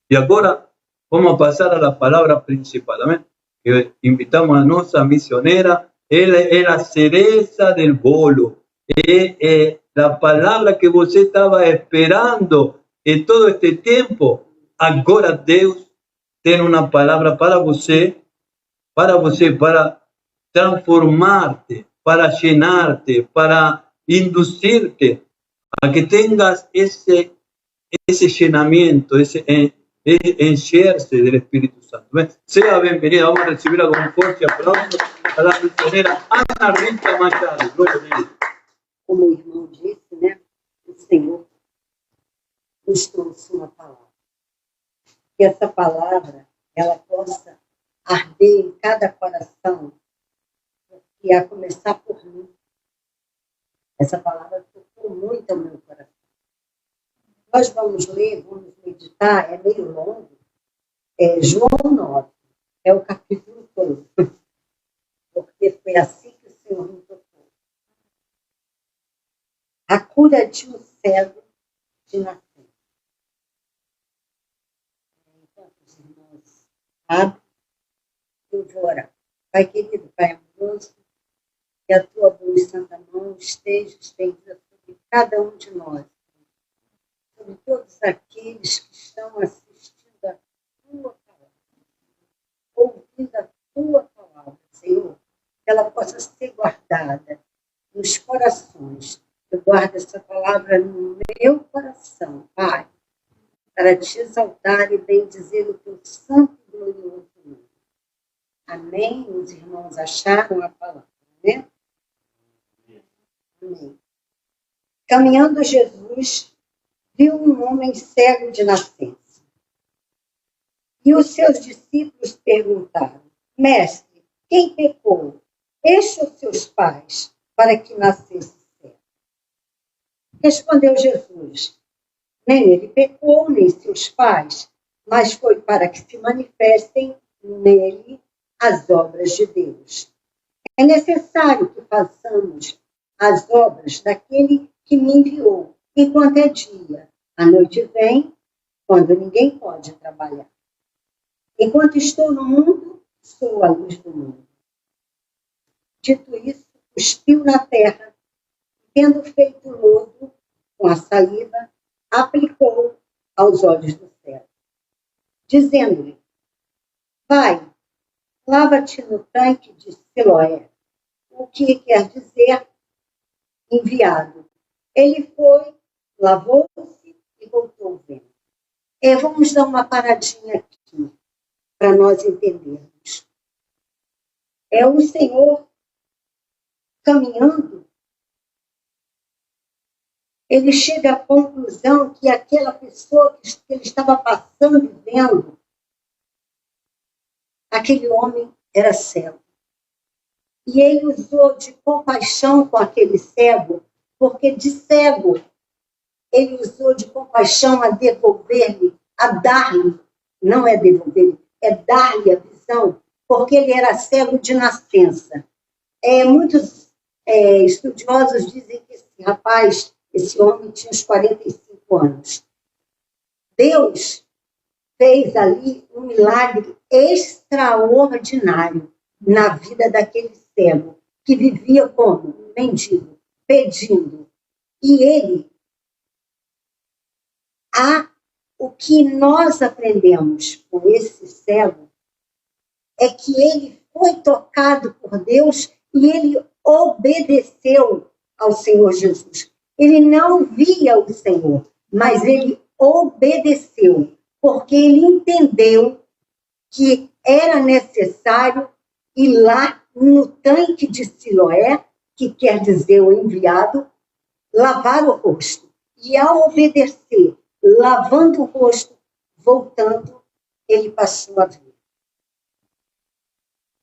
Y ahora vamos a pasar a la palabra principal. Amén. Que invitamos a nuestra misionera. Él es la cereza del bolo. La palabra que usted estaba esperando en todo este tiempo. Ahora Dios tiene una palabra para usted, para transformarte, para llenarte, para inducirte a que tengas ese llenamiento, ese encherse del Espíritu Santo. Sea bienvenida, vamos a recibirla con un fuerte aplauso a la misionera Ana Rita Machado. Gloria a Dios. Como o irmão disse, né? O Senhor nos trouxe uma palavra. Que essa palavra, ela possa arder em cada coração, e a começar por mim. Essa palavra tocou muito ao meu coração. Nós vamos ler, vamos meditar, é meio longo, João 9, é o capítulo todo, porque foi assim que o Senhor me tocou. A cura de um cego de nascença. Enquanto os irmãos abrem, eu vou orar. Pai querido, Pai amoroso, que a tua boa e santa mão esteja estendida sobre cada um de nós, sobre todos aqueles que estão assistindo a tua palavra, ouvindo a tua palavra, Senhor, que ela possa ser guardada nos corações. Eu guardo essa palavra no meu coração, Pai, para te exaltar e bendizer o teu santo e glorioso nome. Amém? Os irmãos acharam a palavra, né? Amém. Caminhando Jesus, viu um homem cego de nascença. E os seus discípulos perguntaram, mestre, quem pecou? Este ou seus pais, para que nascesse cego? Respondeu Jesus, nem ele pecou, nem seus pais, mas foi para que se manifestem nele as obras de Deus. É necessário que façamos as obras daquele que me enviou, enquanto é dia. A noite vem, quando ninguém pode trabalhar. Enquanto estou no mundo, sou a luz do mundo. Dito isso, cuspiu na terra, tendo feito lodo com a saliva, aplicou aos olhos do céu, dizendo-lhe: vai, lava-te no tanque de Siloé, o que quer dizer enviado. Ele foi, lavou-se e voltou vendo. Vamos dar uma paradinha aqui, para nós entendermos. O Senhor caminhando, ele chega à conclusão que aquela pessoa que ele estava passando e vendo, aquele homem era cego. E ele usou de compaixão com aquele cego, porque de cego ele usou de compaixão a devolver-lhe, a dar-lhe, não é devolver-lhe, é dar-lhe a visão, porque ele era cego de nascença. Muitos estudiosos dizem que esse rapaz, esse homem, tinha uns 45 anos. Deus fez ali um milagre extraordinário na vida daquele cego, que vivia como mendigo, pedindo. E ele, o que nós aprendemos com esse cego é que ele foi tocado por Deus e ele obedeceu ao Senhor Jesus. Ele não via o Senhor, mas ele obedeceu, porque ele entendeu que era necessário ir lá no tanque de Siloé, que quer dizer o enviado, lavar o rosto. E ao obedecer, lavando o rosto, voltando, ele passou a ver.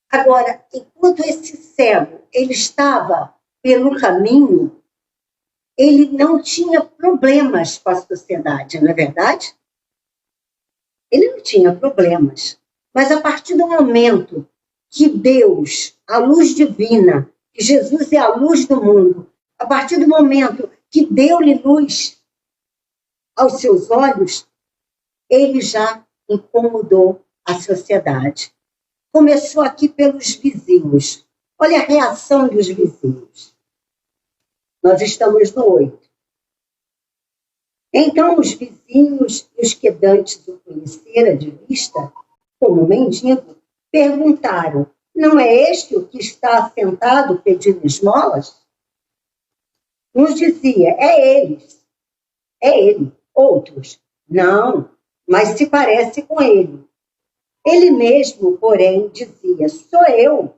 Agora, enquanto esse cego, ele estava pelo caminho, ele não tinha problemas com a sociedade, não é verdade? Ele não tinha problemas. Mas a partir do momento que Deus, a luz divina, que Jesus é a luz do mundo, a partir do momento que deu-lhe luz aos seus olhos, ele já incomodou a sociedade. Começou aqui pelos vizinhos. Olha a reação dos vizinhos. Nós estamos no 8. Então os vizinhos e os que dantes o conhecera de vista, como mendigo, perguntaram: não é este o que está sentado pedindo esmolas? Uns dizia: é ele. Outros: não, mas se parece com ele. Ele mesmo, porém, dizia: sou eu.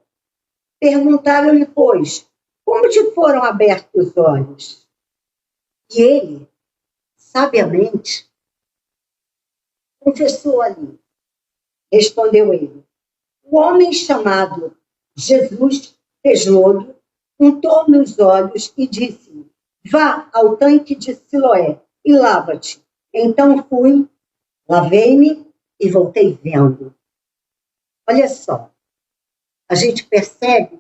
Perguntaram-lhe, pois, como te foram abertos os olhos? E ele, sabiamente, confessou ali. Respondeu ele: o homem chamado Jesus fez lodo, untou-me os olhos e disse-me: vá ao tanque de Siloé e lava-te. Então fui, lavei-me e voltei vendo. Olha só, a gente percebe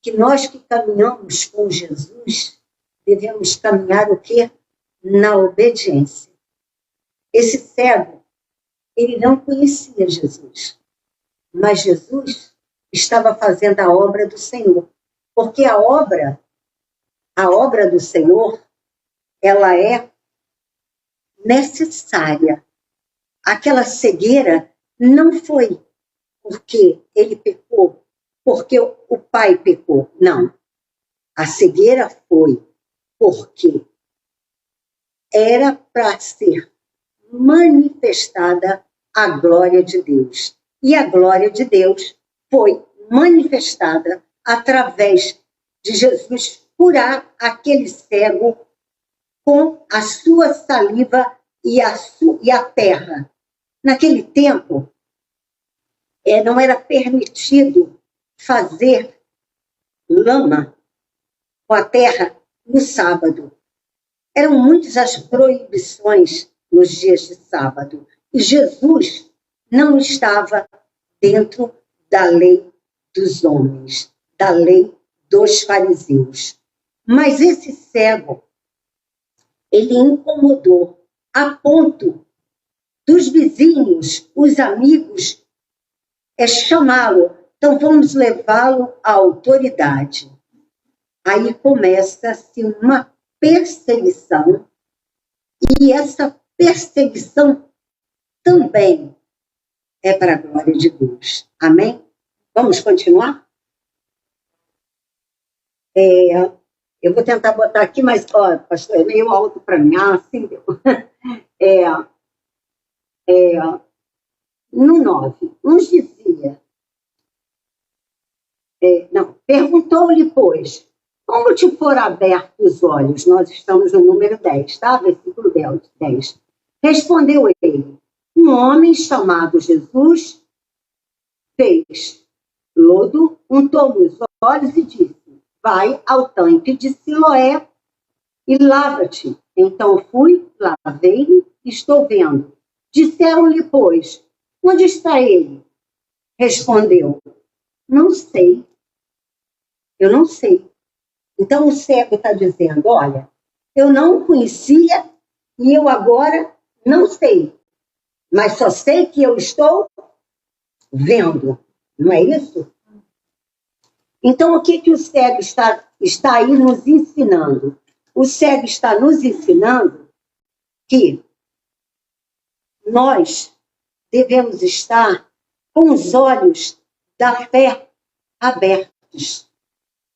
que nós que caminhamos com Jesus devemos caminhar o quê? Na obediência. Esse cego, ele não conhecia Jesus, mas Jesus estava fazendo a obra do Senhor, porque a obra do Senhor, ela é necessária. Aquela cegueira não foi porque ele pecou, porque o pai pecou. Não. A cegueira foi porque era para ser manifestada a glória de Deus. E a glória de Deus foi manifestada através de Jesus curar aquele cego com a sua saliva e a terra. Naquele tempo, não era permitido fazer lama com a terra no sábado. Eram muitas as proibições nos dias de sábado. E Jesus não estava dentro da lei dos homens, da lei dos fariseus. Mas esse cego, ele incomodou a ponto dos vizinhos, os amigos, chamá-lo. Então, vamos levá-lo à autoridade. Aí começa-se uma perseguição, e essa perseguição também é para a glória de Deus. Amém? Vamos continuar? Eu vou tentar botar aqui, mas, ó, pastor, é meio alto para mim. Ah, sim, deu. No 9, uns dizia, perguntou-lhe, pois, como te foram abertos os olhos? Nós estamos no número 10, tá? Versículo 10. Respondeu ele, um homem chamado Jesus fez lodo, untou-me os olhos e disse, vai ao tanque de Siloé e lava-te. Então fui, lavei-me e estou vendo. Disseram-lhe, pois, onde está ele? Respondeu, não sei. Eu não sei. Então o cego está dizendo, olha, eu não conhecia e eu agora não sei. Mas só sei que eu estou vendo. Não é isso? Então, o que o cego está aí nos ensinando? O cego está nos ensinando que nós devemos estar com os olhos da fé abertos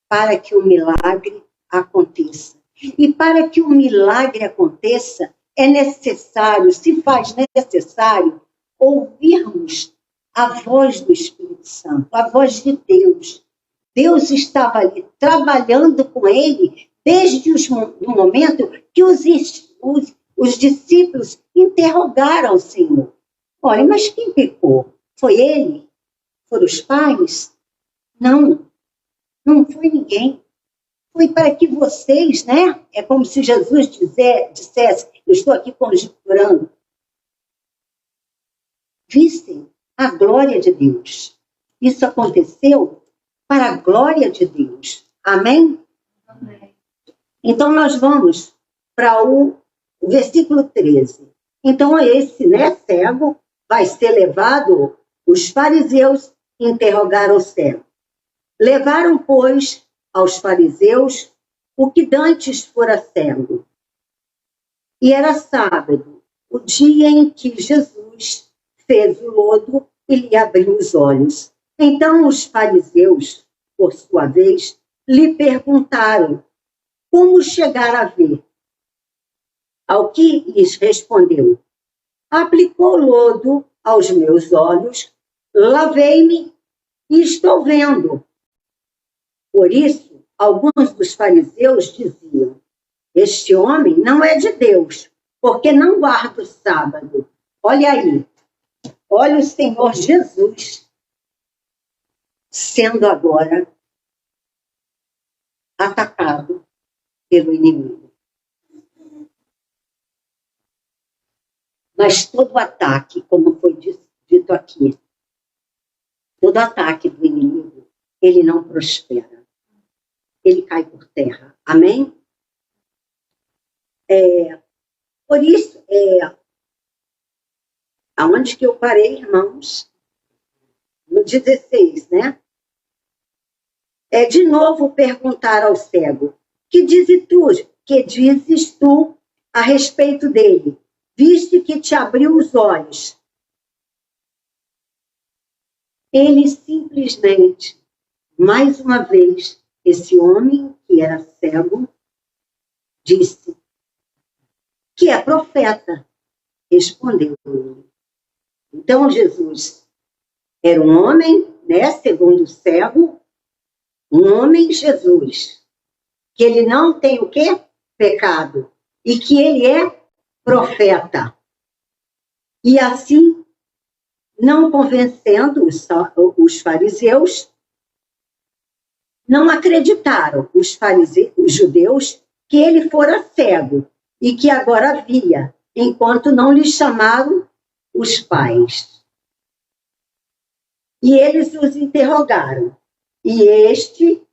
para que o milagre aconteça. E para que o milagre aconteça, é necessário, se faz necessário, ouvirmos a voz do Espírito Santo, a voz de Deus. Deus estava ali trabalhando com ele desde o momento que os discípulos interrogaram o Senhor. Olha, mas quem pecou? Foi ele? Foram os pais? Não foi ninguém. Foi para que vocês, né? É como se Jesus dissesse, eu estou aqui conjecturando, vissem a glória de Deus. Isso aconteceu para a glória de Deus. Amém? Amém. Então, nós vamos para o versículo 13. Então, esse, cego, vai ser levado, os fariseus interrogaram o cego. Levaram, pois, aos fariseus o que dantes fora cego. E era sábado, o dia em que Jesus fez o lodo e lhe abriu os olhos. Então os fariseus, por sua vez, lhe perguntaram como chegar a ver. Ao que lhes respondeu, aplicou lodo aos meus olhos, lavei-me e estou vendo. Por isso, alguns dos fariseus diziam, este homem não é de Deus, porque não guarda o sábado. Olha aí, olha o Senhor Jesus sendo agora atacado pelo inimigo. Mas todo ataque, como foi dito aqui, todo ataque do inimigo, ele não prospera. Ele cai por terra. Amém? Por isso, aonde que eu parei, irmãos? No 16, né? De novo perguntar ao cego, que dizes tu a respeito dele, visto que te abriu os olhos? Ele simplesmente, mais uma vez, esse homem que era cego, disse que é profeta. Respondeu ele. Então, Jesus era um homem, segundo o cego, um homem Jesus, que ele não tem o quê? Pecado. E que ele é profeta. E assim, não convencendo os fariseus, não acreditaram os judeus que ele fora cego e que agora via, enquanto não lhe chamaram os pais. E eles os interrogaram. E este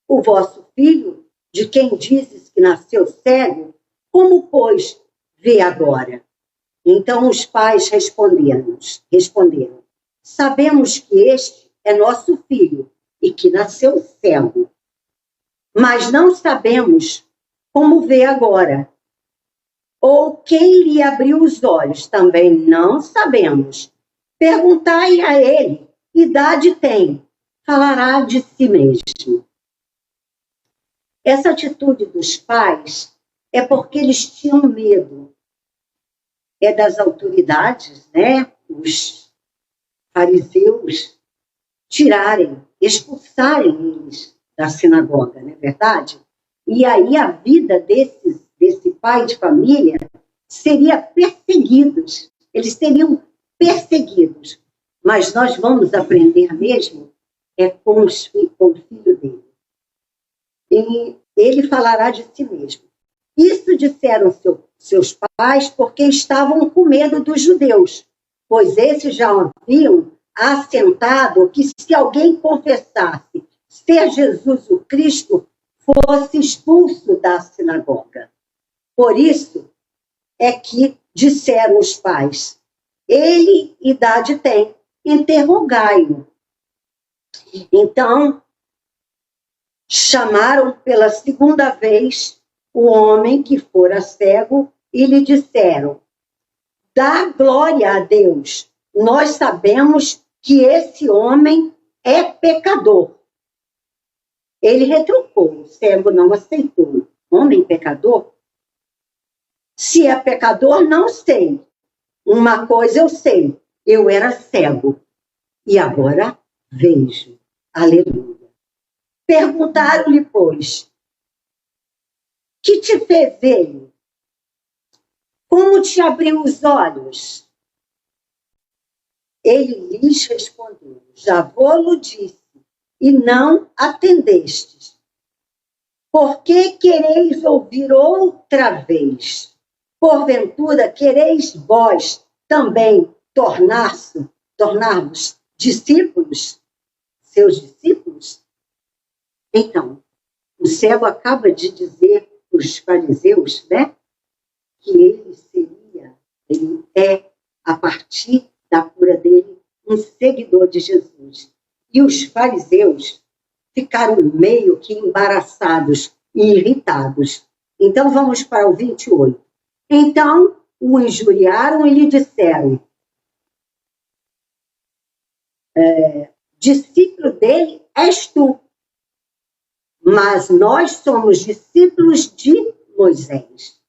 o vosso filho, de quem dizes que nasceu cego, como, pois, vê agora? Então os pais responderam, sabemos que este é nosso filho e que nasceu cego, mas não sabemos como vê agora. Ou quem lhe abriu os olhos, também não sabemos. Perguntai a ele, idade tem, falará de si mesmo. Essa atitude dos pais é porque eles tinham medo. É das autoridades, né? Os fariseus tirarem, expulsarem eles da sinagoga, não é verdade? E aí a vida desse pai de família seria perseguidos. Eles seriam perseguidos. Mas nós vamos aprender mesmo com o filho dele. E ele falará de si mesmo. Isso disseram seus pais porque estavam com medo dos judeus, pois esses já haviam assentado que se alguém confessasse ser Jesus o Cristo, fosse expulso da sinagoga. Por isso é que disseram os pais, ele idade tem, interrogai-o. Então, chamaram pela segunda vez o homem que fora cego e lhe disseram, dá glória a Deus, nós sabemos que esse homem é pecador. Ele retrucou, o cego não aceitou. Homem pecador? Se é pecador, não sei. Uma coisa eu sei, eu era cego e agora vejo. Aleluia. Perguntaram-lhe, pois, que te fez ele? Como te abriu os olhos? Ele lhes respondeu, já vou-lo disse, e não atendestes. Por que quereis ouvir outra vez? Porventura, quereis vós também tornar-vos discípulos? Seus discípulos? Então, o cego acaba de dizer para os fariseus, né, que ele é, a partir da cura dele, um seguidor de Jesus. E os fariseus ficaram meio que embaraçados e irritados. Então, vamos para o 28. Então, o injuriaram e lhe disseram, discípulo dele és tu, mas nós somos discípulos de Moisés.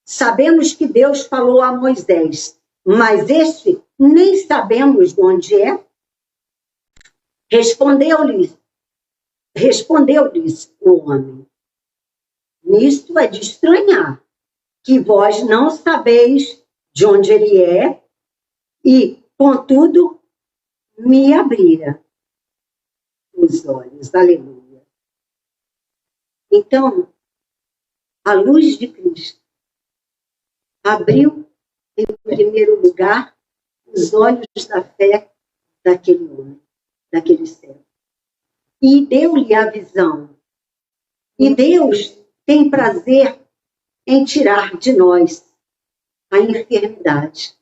Sabemos que Deus falou a Moisés, mas este nem sabemos de onde é. Respondeu-lhes o homem, nisto é de estranhar, que vós não sabeis de onde ele é, e, contudo, me abrira os olhos. Aleluia. Então, a luz de Cristo abriu, em primeiro lugar, os olhos da fé daquele homem, daquele cego. E deu-lhe a visão. E Deus tem prazer em tirar de nós a enfermidade.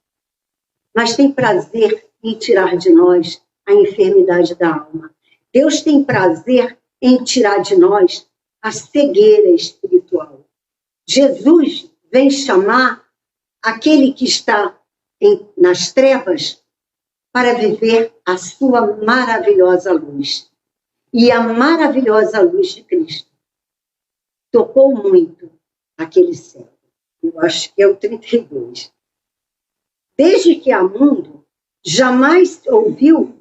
Mas tem prazer em tirar de nós a enfermidade da alma. Deus tem prazer em tirar de nós a cegueira espiritual. Jesus vem chamar aquele que está nas trevas para viver a sua maravilhosa luz. E a maravilhosa luz de Cristo tocou muito aquele cego. Eu acho que é o 32. Desde que há mundo, jamais ouviu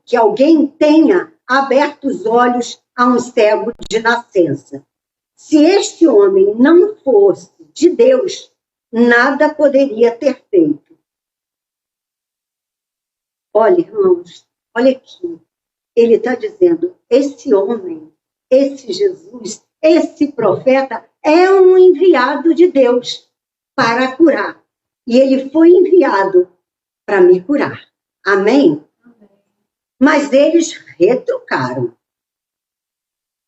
que alguém tenha aberto os olhos a um cego de nascença. Se este homem não fosse de Deus, nada poderia ter feito. Olha, irmãos, olha aqui. Ele está dizendo, esse homem, esse Jesus, esse profeta é um enviado de Deus para curar. E ele foi enviado para me curar. Amém? Amém. Mas eles retrucaram.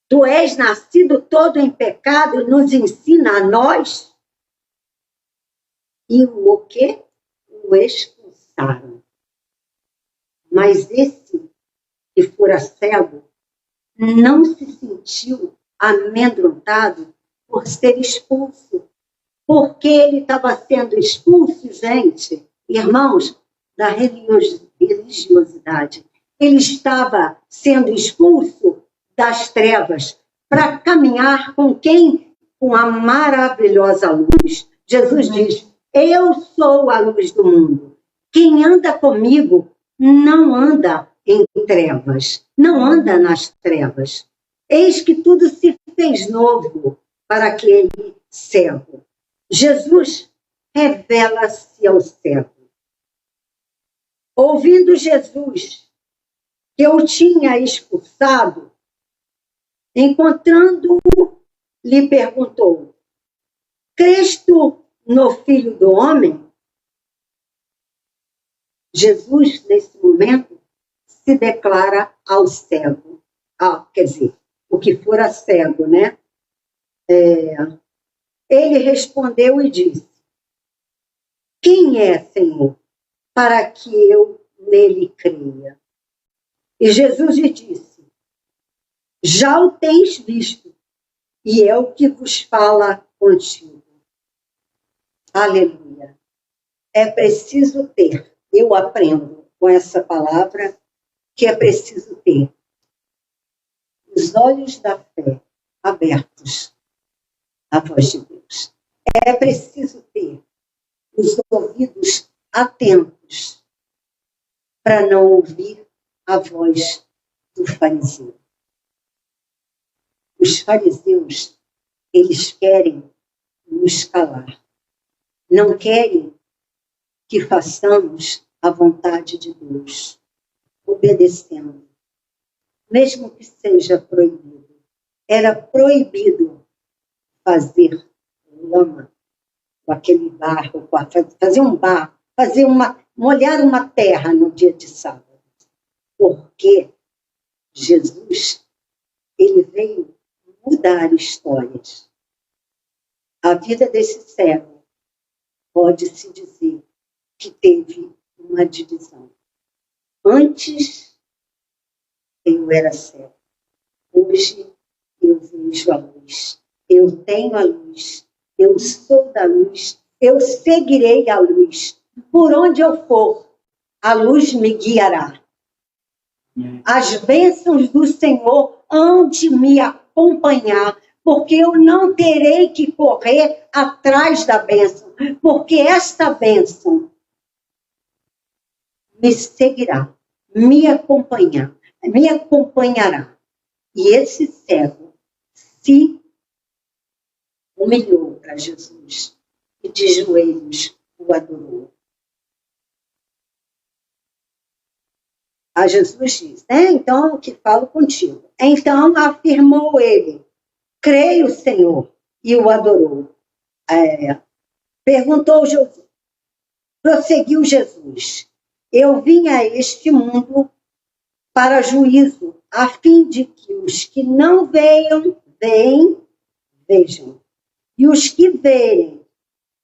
Tu és nascido todo em pecado e nos ensina a nós. E o quê? O expulsaram. Mas esse que fora cego não se sentiu amedrontado por ser expulso. Porque ele estava sendo expulso, gente, irmãos, da religiosidade. Ele estava sendo expulso das trevas para caminhar com quem? Com a maravilhosa luz. Jesus diz, eu sou a luz do mundo. Quem anda comigo não anda em trevas, não anda nas trevas. Eis que tudo se fez novo para aquele cego. Jesus revela-se ao cego. Ouvindo Jesus que eu tinha expulsado, encontrando-o, lhe perguntou, crês tu no Filho do Homem? Jesus, nesse momento, se declara ao cego. Quer dizer, o que fora cego, né? Ele respondeu e disse, quem é, Senhor, para que eu nele creia? E Jesus lhe disse, já o tens visto, e é o que vos fala contigo. Aleluia. É preciso ter, eu aprendo com essa palavra, que é preciso ter os olhos da fé abertos à voz de Deus. É preciso ter os ouvidos atentos para não ouvir a voz do fariseu. Os fariseus, eles querem nos calar. Não querem que façamos a vontade de Deus, obedecendo, mesmo que seja proibido. Era proibido fazer lama com aquele barro, fazer um barro, molhar uma terra no dia de sábado. Porque Jesus, ele veio mudar histórias. A vida desse cego pode-se dizer que teve uma divisão. Antes, eu era cego. Hoje, eu vejo a luz. Eu tenho a luz. Eu sou da luz. Eu seguirei a luz. Por onde eu for, a luz me guiará. As bênçãos do Senhor hão de me acompanhar, porque eu não terei que correr atrás da bênção, porque esta bênção me seguirá, me acompanhará. E esse cego se humilhou para Jesus e de joelhos o adorou. A Jesus diz, então, que falo contigo. Então, afirmou ele, creio, Senhor, e o adorou. Perguntou Jesus, prosseguiu Jesus, eu vim a este mundo para juízo, a fim de que os que não vejam, e os que verem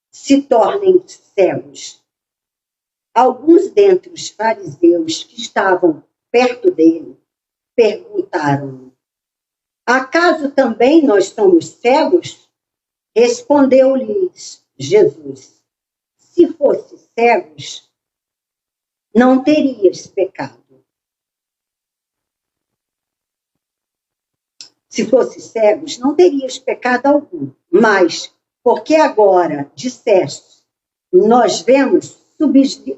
se tornem cegos. Alguns dentre os fariseus que estavam perto dele perguntaram-lhe, acaso também nós somos cegos? Respondeu-lhes Jesus, se fosse cegos, não terias pecado. Se fosse cegos, não terias pecado algum. Mas, porque agora disseste, nós vemos,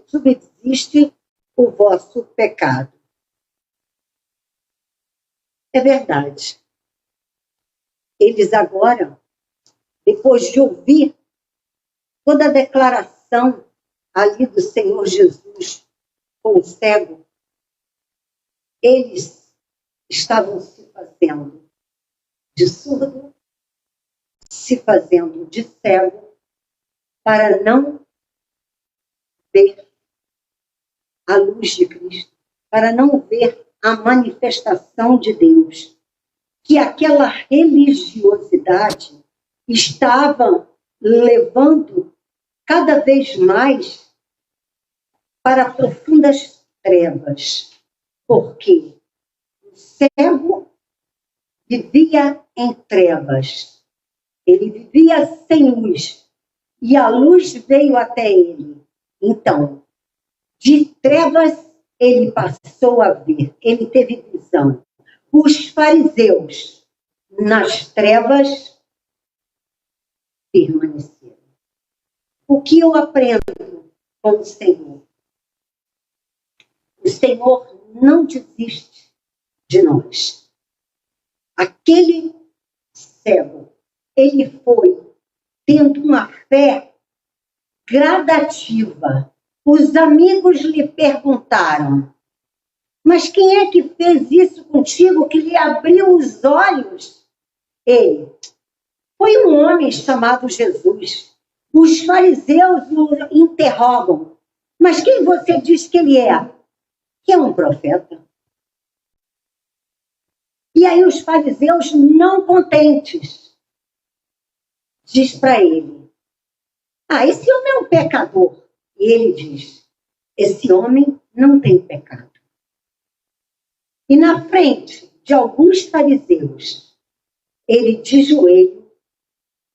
subsiste o vosso pecado. É verdade. Eles agora, depois de ouvir toda a declaração ali do Senhor Jesus com o cego, eles estavam se fazendo de surdo, se fazendo de cego, para não ver a luz de Cristo, para não ver a manifestação de Deus. que aquela religiosidade estava levando cada vez mais para profundas trevas, porque o cego vivia em trevas, ele vivia sem luz, e a luz veio até ele. Então, de trevas ele passou a ver, ele teve visão. Os fariseus, nas trevas, permaneceram. O que eu aprendo com o Senhor? O Senhor não desiste de nós. Aquele cego, ele foi tendo uma fé gradativa. Os amigos lhe perguntaram: mas quem é que fez isso contigo, que lhe abriu os olhos? Ele: foi um homem chamado Jesus. Os fariseus o interrogam: mas quem você diz que ele é? Que é um profeta. E aí os fariseus, não contentes, diz para ele: esse homem é um pecador. E ele diz: esse homem não tem pecado. E na frente de alguns fariseus, ele de joelho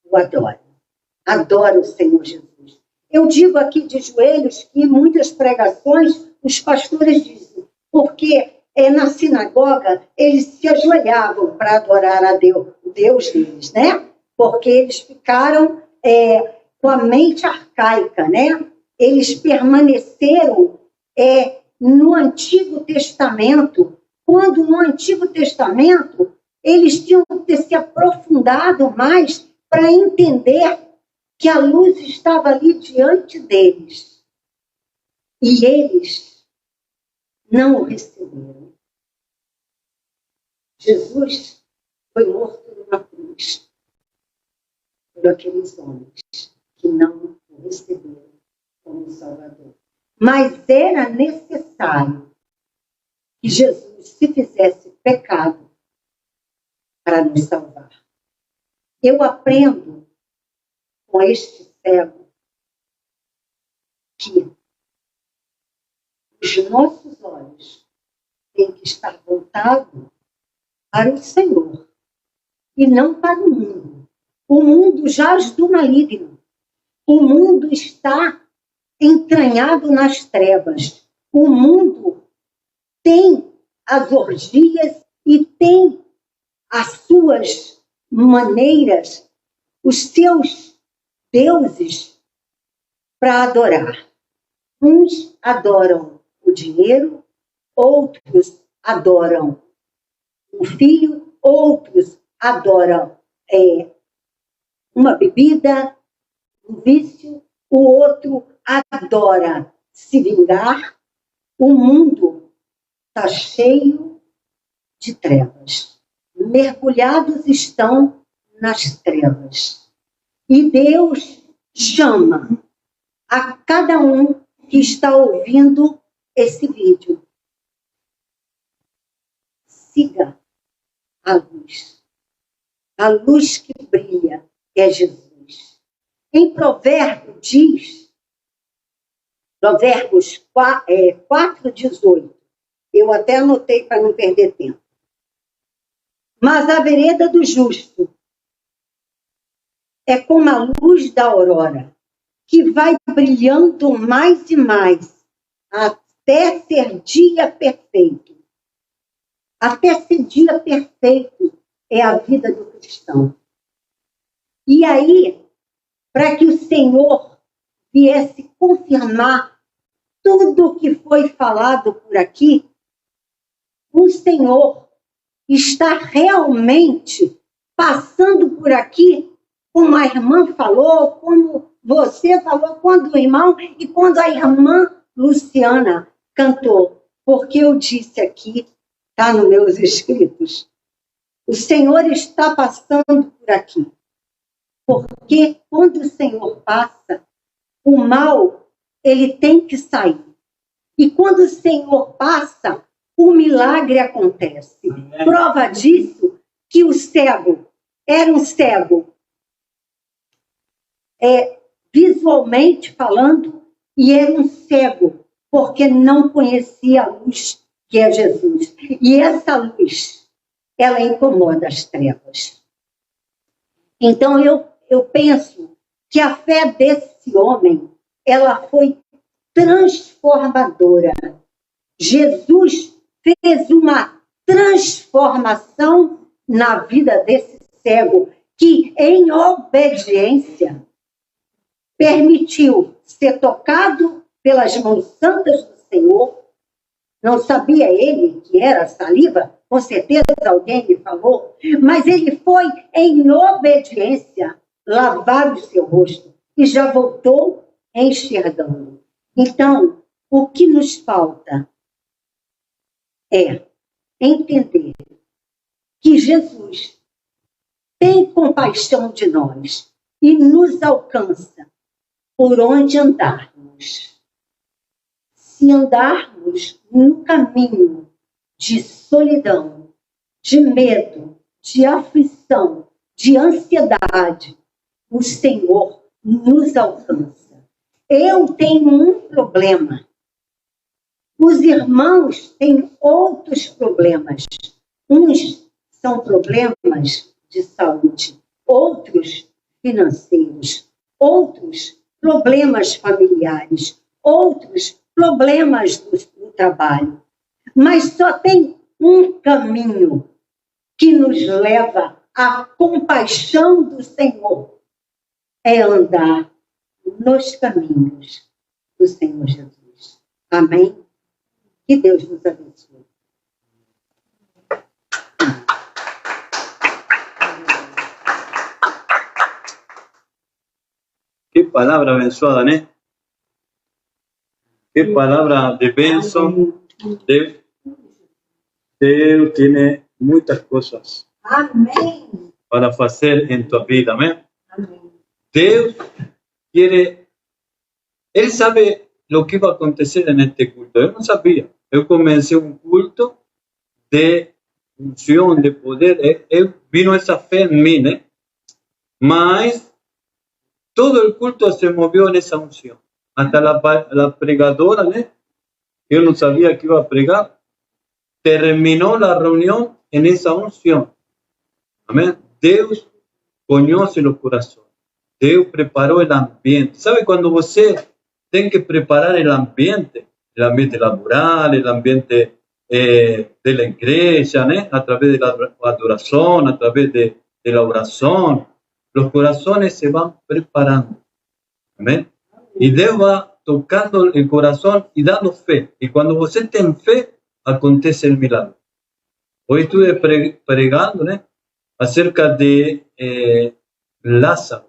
o adora. Adora o Senhor Jesus. Eu digo aqui de joelhos que em muitas pregações os pastores dizem, porque na sinagoga eles se ajoelhavam para adorar a Deus, o Deus deles, né? Porque eles ficaram com a mente arcaica, né? Eles permaneceram no Antigo Testamento, quando no Antigo Testamento eles tinham que ter se aprofundado mais para entender que a luz estava ali diante deles. E eles não o receberam. Jesus foi morto numa cruz por aqueles homens que não o receberam como Salvador. Mas era necessário que Jesus se fizesse pecado para nos salvar. Eu aprendo com este cego que os nossos olhos têm que estar voltados para o Senhor e não para o mundo. O mundo jaz do maligno. O mundo está entranhado nas trevas. O mundo tem as orgias e tem as suas maneiras, os seus deuses para adorar. Uns adoram o dinheiro, outros adoram o filho, outros adoram uma bebida, um vício, o outro adora se vingar. O mundo está cheio de trevas. Mergulhados estão nas trevas. E Deus chama a cada um que está ouvindo esse vídeo: siga a luz. A luz que brilha é Jesus. Em Provérbios diz, Provérbios 4:18, eu até anotei para não perder tempo. Mas a vereda do justo é como a luz da aurora, que vai brilhando mais e mais, até ser dia perfeito. Até ser dia perfeito é a vida do cristão. E aí, para que o Senhor viesse confirmar tudo o que foi falado por aqui, o Senhor está realmente passando por aqui, como a irmã falou, como você falou, quando o irmão e quando a irmã Luciana cantou. Porque eu disse aqui, está nos meus escritos, o Senhor está passando por aqui. Porque quando o Senhor passa, o mal, ele tem que sair. E quando o Senhor passa, o milagre acontece. Prova disso que o cego era um cego visualmente falando, e era um cego porque não conhecia a luz que é Jesus. E essa luz, ela incomoda as trevas. Então eu penso que a fé desse homem, ela foi transformadora. Jesus fez uma transformação na vida desse cego, que em obediência permitiu ser tocado pelas mãos santas do Senhor. Não sabia ele que era saliva, com certeza alguém lhe falou, mas ele foi em obediência lavar o seu rosto e já voltou enxergando. Então, o que nos falta é entender que Jesus tem compaixão de nós e nos alcança por onde andarmos. Se andarmos no caminho de solidão, de medo, de aflição, de ansiedade, o Senhor nos alcança. Eu tenho um problema. Os irmãos têm outros problemas. Uns são problemas de saúde, outros financeiros, outros problemas familiares, outros problemas do trabalho. Mas só tem um caminho que nos leva à compaixão do Senhor. É andar nos caminhos do Senhor Jesus. Amém? Que Deus nos abençoe. Qué palabra abençoada, ¿no? Qué palabra de benção. Deus tiene muchas cosas Amém. para hacer en tu vida, amén. Amém. Deus quiere, Él sabe lo que iba a acontecer en este culto. Yo no sabía. Yo comencé un culto de unción, de poder. Vino esa fe en mí, ¿no? Mas todo el culto se movió en esa unción. Hasta la pregadora, ¿no? Yo no sabía que iba a pregar. Terminó la reunión en esa unción. Amén. Deus conoce los corazones. Deus preparó el ambiente. ¿Sabe cuando você tem que preparar el ambiente laboral, el ambiente de la iglesia, ¿no? A través de la adoración, a través de la oración, los corazones se van preparando. Amén. Y Deus va tocando el corazón y dando fe. Y cuando você tem fe, acontece el milagro. Hoy estuve pregando, ¿no? Acerca de Lázaro.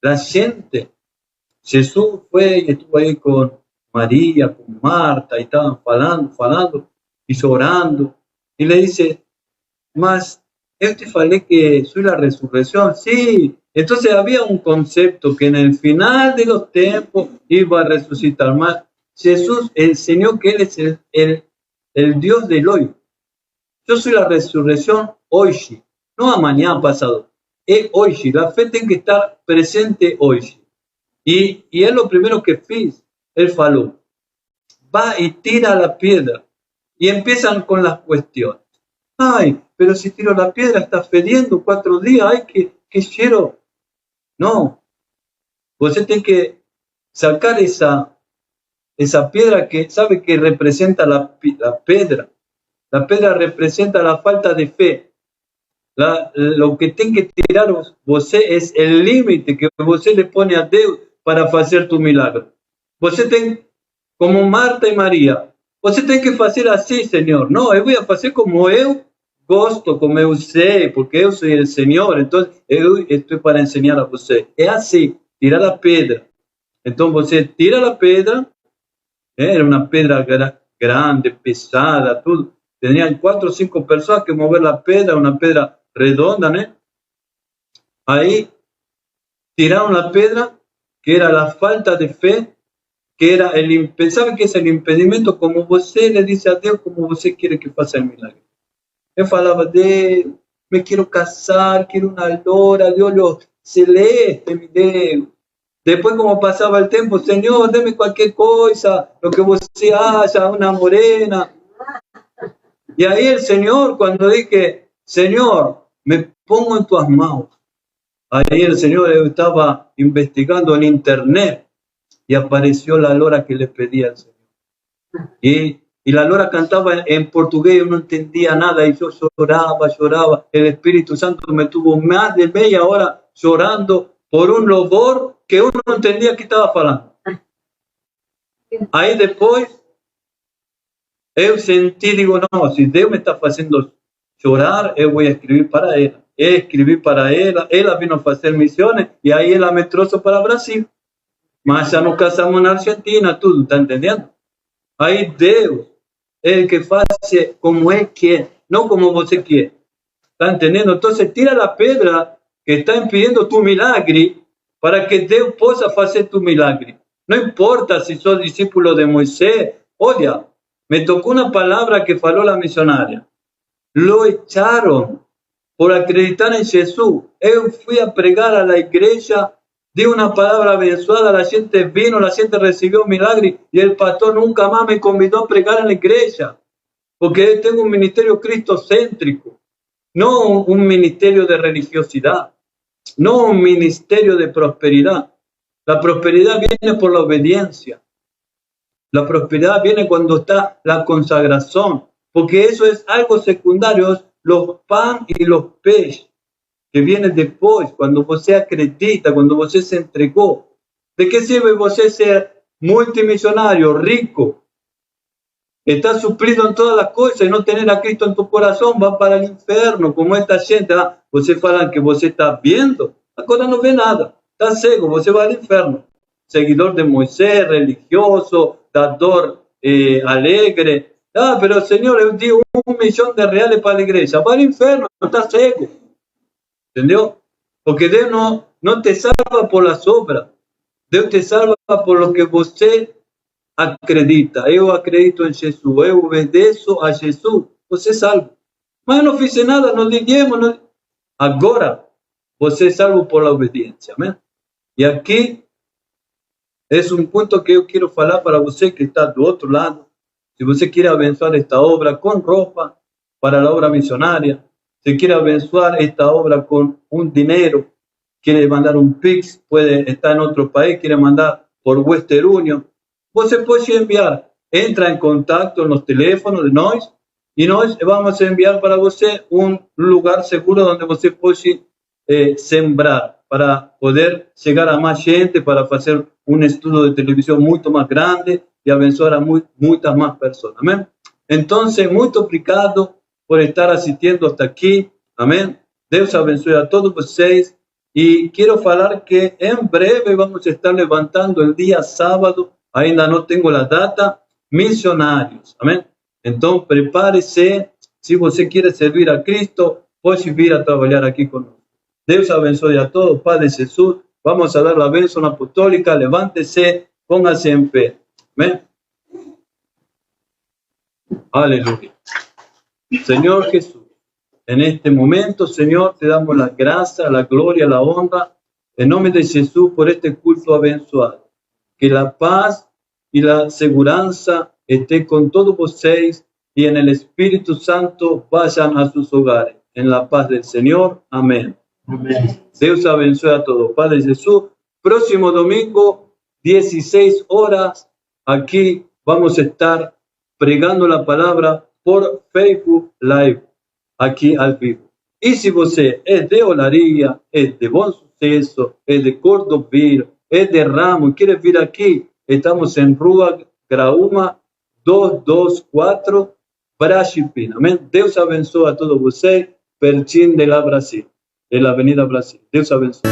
La gente, Jesús fue y estuvo ahí con María, con Marta, y estaban falando, y orando, y le dice, mas yo te falei que soy la resurrección. Sí, entonces había un concepto que en el final de los tiempos iba a resucitar. Mas Jesús enseñó que Él es el Dios del hoy. Yo soy la resurrección hoy, no a mañana pasado. Es hoy. La fe tiene que estar presente hoy. Y es lo primero que fiz. Él faló. Va y tira la piedra. Y empiezan con las cuestiones. Ay, pero si tiro la piedra está fediendo 4 días. Ay, que quiero. No. Usted tiene que sacar esa piedra que sabe que representa la piedra. La piedra representa la falta de fe. Lo que tiene que tirar você es el límite que você le pone a Deus para hacer tu milagro. Você tem, como Marta y María, você tem que hacer así, Señor. No, yo voy a hacer como eu gosto, como eu sei, porque eu soy el Señor. Entonces, eu estoy para enseñar a você. Es así, tirar la piedra. Entonces, você tira la piedra. Era una piedra grande, pesada, todo. Tenían 4 o 5 personas que mover la piedra, una piedra redonda, ¿no? Ahí tiraron la piedra, que era la falta de fe, que era ¿sabe qué es el impedimento? Como você le dice a Dios, como você quiere que pase el milagro. Él falaba, me quiero casar, quiero una lora, Dios lo celeste, mi Deus. Después, como pasaba el tiempo, Señor, deme cualquier cosa, lo que vos haya, una morena. Y ahí el Señor, cuando dije, Señor, me pongo en tus manos. Ahí el Señor estaba investigando en internet y apareció la lora que le pedía al Señor. Y la lora cantaba en portugués, yo no entendía nada y yo lloraba. El Espíritu Santo me tuvo más de media hora llorando por un louvor que uno no entendía qué estaba hablando. Aí depois eu senti, digo, não, se Deus me está fazendo chorar, eu vou escrever para ela. Eu escrevi para ela vino fazer missões e aí ela me trouxe para o Brasil. Mas já nos casamos na Argentina, tudo, tá entendendo? Aí Deus é o que faz como é que é, não como você quer. Tá entendendo? Então tira a pedra que está impedindo tu milagre para que Deus possa fazer tu milagre. Não importa se sou discípulo de Moisés. Olha, me tocou uma palavra que falou a missionária. Lo echaron por acreditar em Jesus. Eu fui a pregar a la igreja, di una palabra abençoada, la gente vino, la gente recibió un milagre y el pastor nunca más me convidó a pregar en la igreja. Porque tengo un ministerio cristocéntrico, no un ministerio de religiosidad, no un ministerio de prosperidad. La prosperidad viene por la obediencia. La prosperidad viene cuando está la consagración, porque eso es algo secundario, los pan y los peces, que vienen después, cuando você acredita, cuando você se entregó. ¿De qué sirve você ser multimillonario, rico? Está suplido en todas las cosas y no tener a Cristo en tu corazón, va para el infierno, como esta gente. Você fala que você está viendo, ahora no ve nada. Está cego, você vai ao inferno. Seguidor de Moisés, religioso, dador alegre. Pero Señor, eu di $1 millón de reales para la iglesia. Va al inferno, está cego. ¿Entendió? Porque Dios no te salva por las obras. Dios te salva por lo que você acredita. Eu acredito en Jesús. Eu obedeço a Jesús. Você é salvo. Mas eu não fiz nada, não liguemos. Não... Agora, você é salvo por la obediencia. Amén. Y aquí es un punto que yo quiero hablar para usted que está do outro lado. Si usted quiere abençoar esta obra con ropa para la obra misionaria, si quiere abençoar esta obra con un dinero, quiere mandar un Pix, puede estar en otro país, quiere mandar por Western Union, você pode enviar. Entra en contacto en los teléfonos de nós y nós vamos a enviar para você un lugar seguro donde você puede sembrar para poder llegar a más gente, para hacer un estudio de televisión mucho más grande y abençoar a muchas más personas. Amén. Entonces, muy obrigado por estar asistiendo hasta aquí. Amén. Dios abençoe a todos ustedes. Y quiero hablar que en breve vamos a estar levantando el día sábado, ainda no tengo la data, misionarios. Amén. Entonces, prepárese. Si usted quiere servir a Cristo, puede vir a trabajar aquí con nosotros. Dios abençoe a todos, Padre Jesús. Vamos a dar la bendición apostólica. Levántese, póngase en pie. Amén. Aleluya. Señor Jesús, en este momento, Señor, te damos la gracia, la gloria, la honra, en nombre de Jesús, por este culto abençoado. Que la paz y la seguridad esté con todos ustedes y en el Espíritu Santo vayan a sus hogares. En la paz del Señor. Amén. Amén. Dios abençoe a todos. Padre Jesús, próximo domingo, 16 horas, aquí vamos a estar pregando la palabra por Facebook Live, aquí al vivo. Y si você es de Olaria, es de Bom Suceso, es de Cordovil, es de Ramos, quiere vir aquí, estamos en Rua Graúma 224, Brasília. Amén. Dios abençoe a todos ustedes, pertinho de la Brasil. De la Avenida Brasil. Dios abençoe.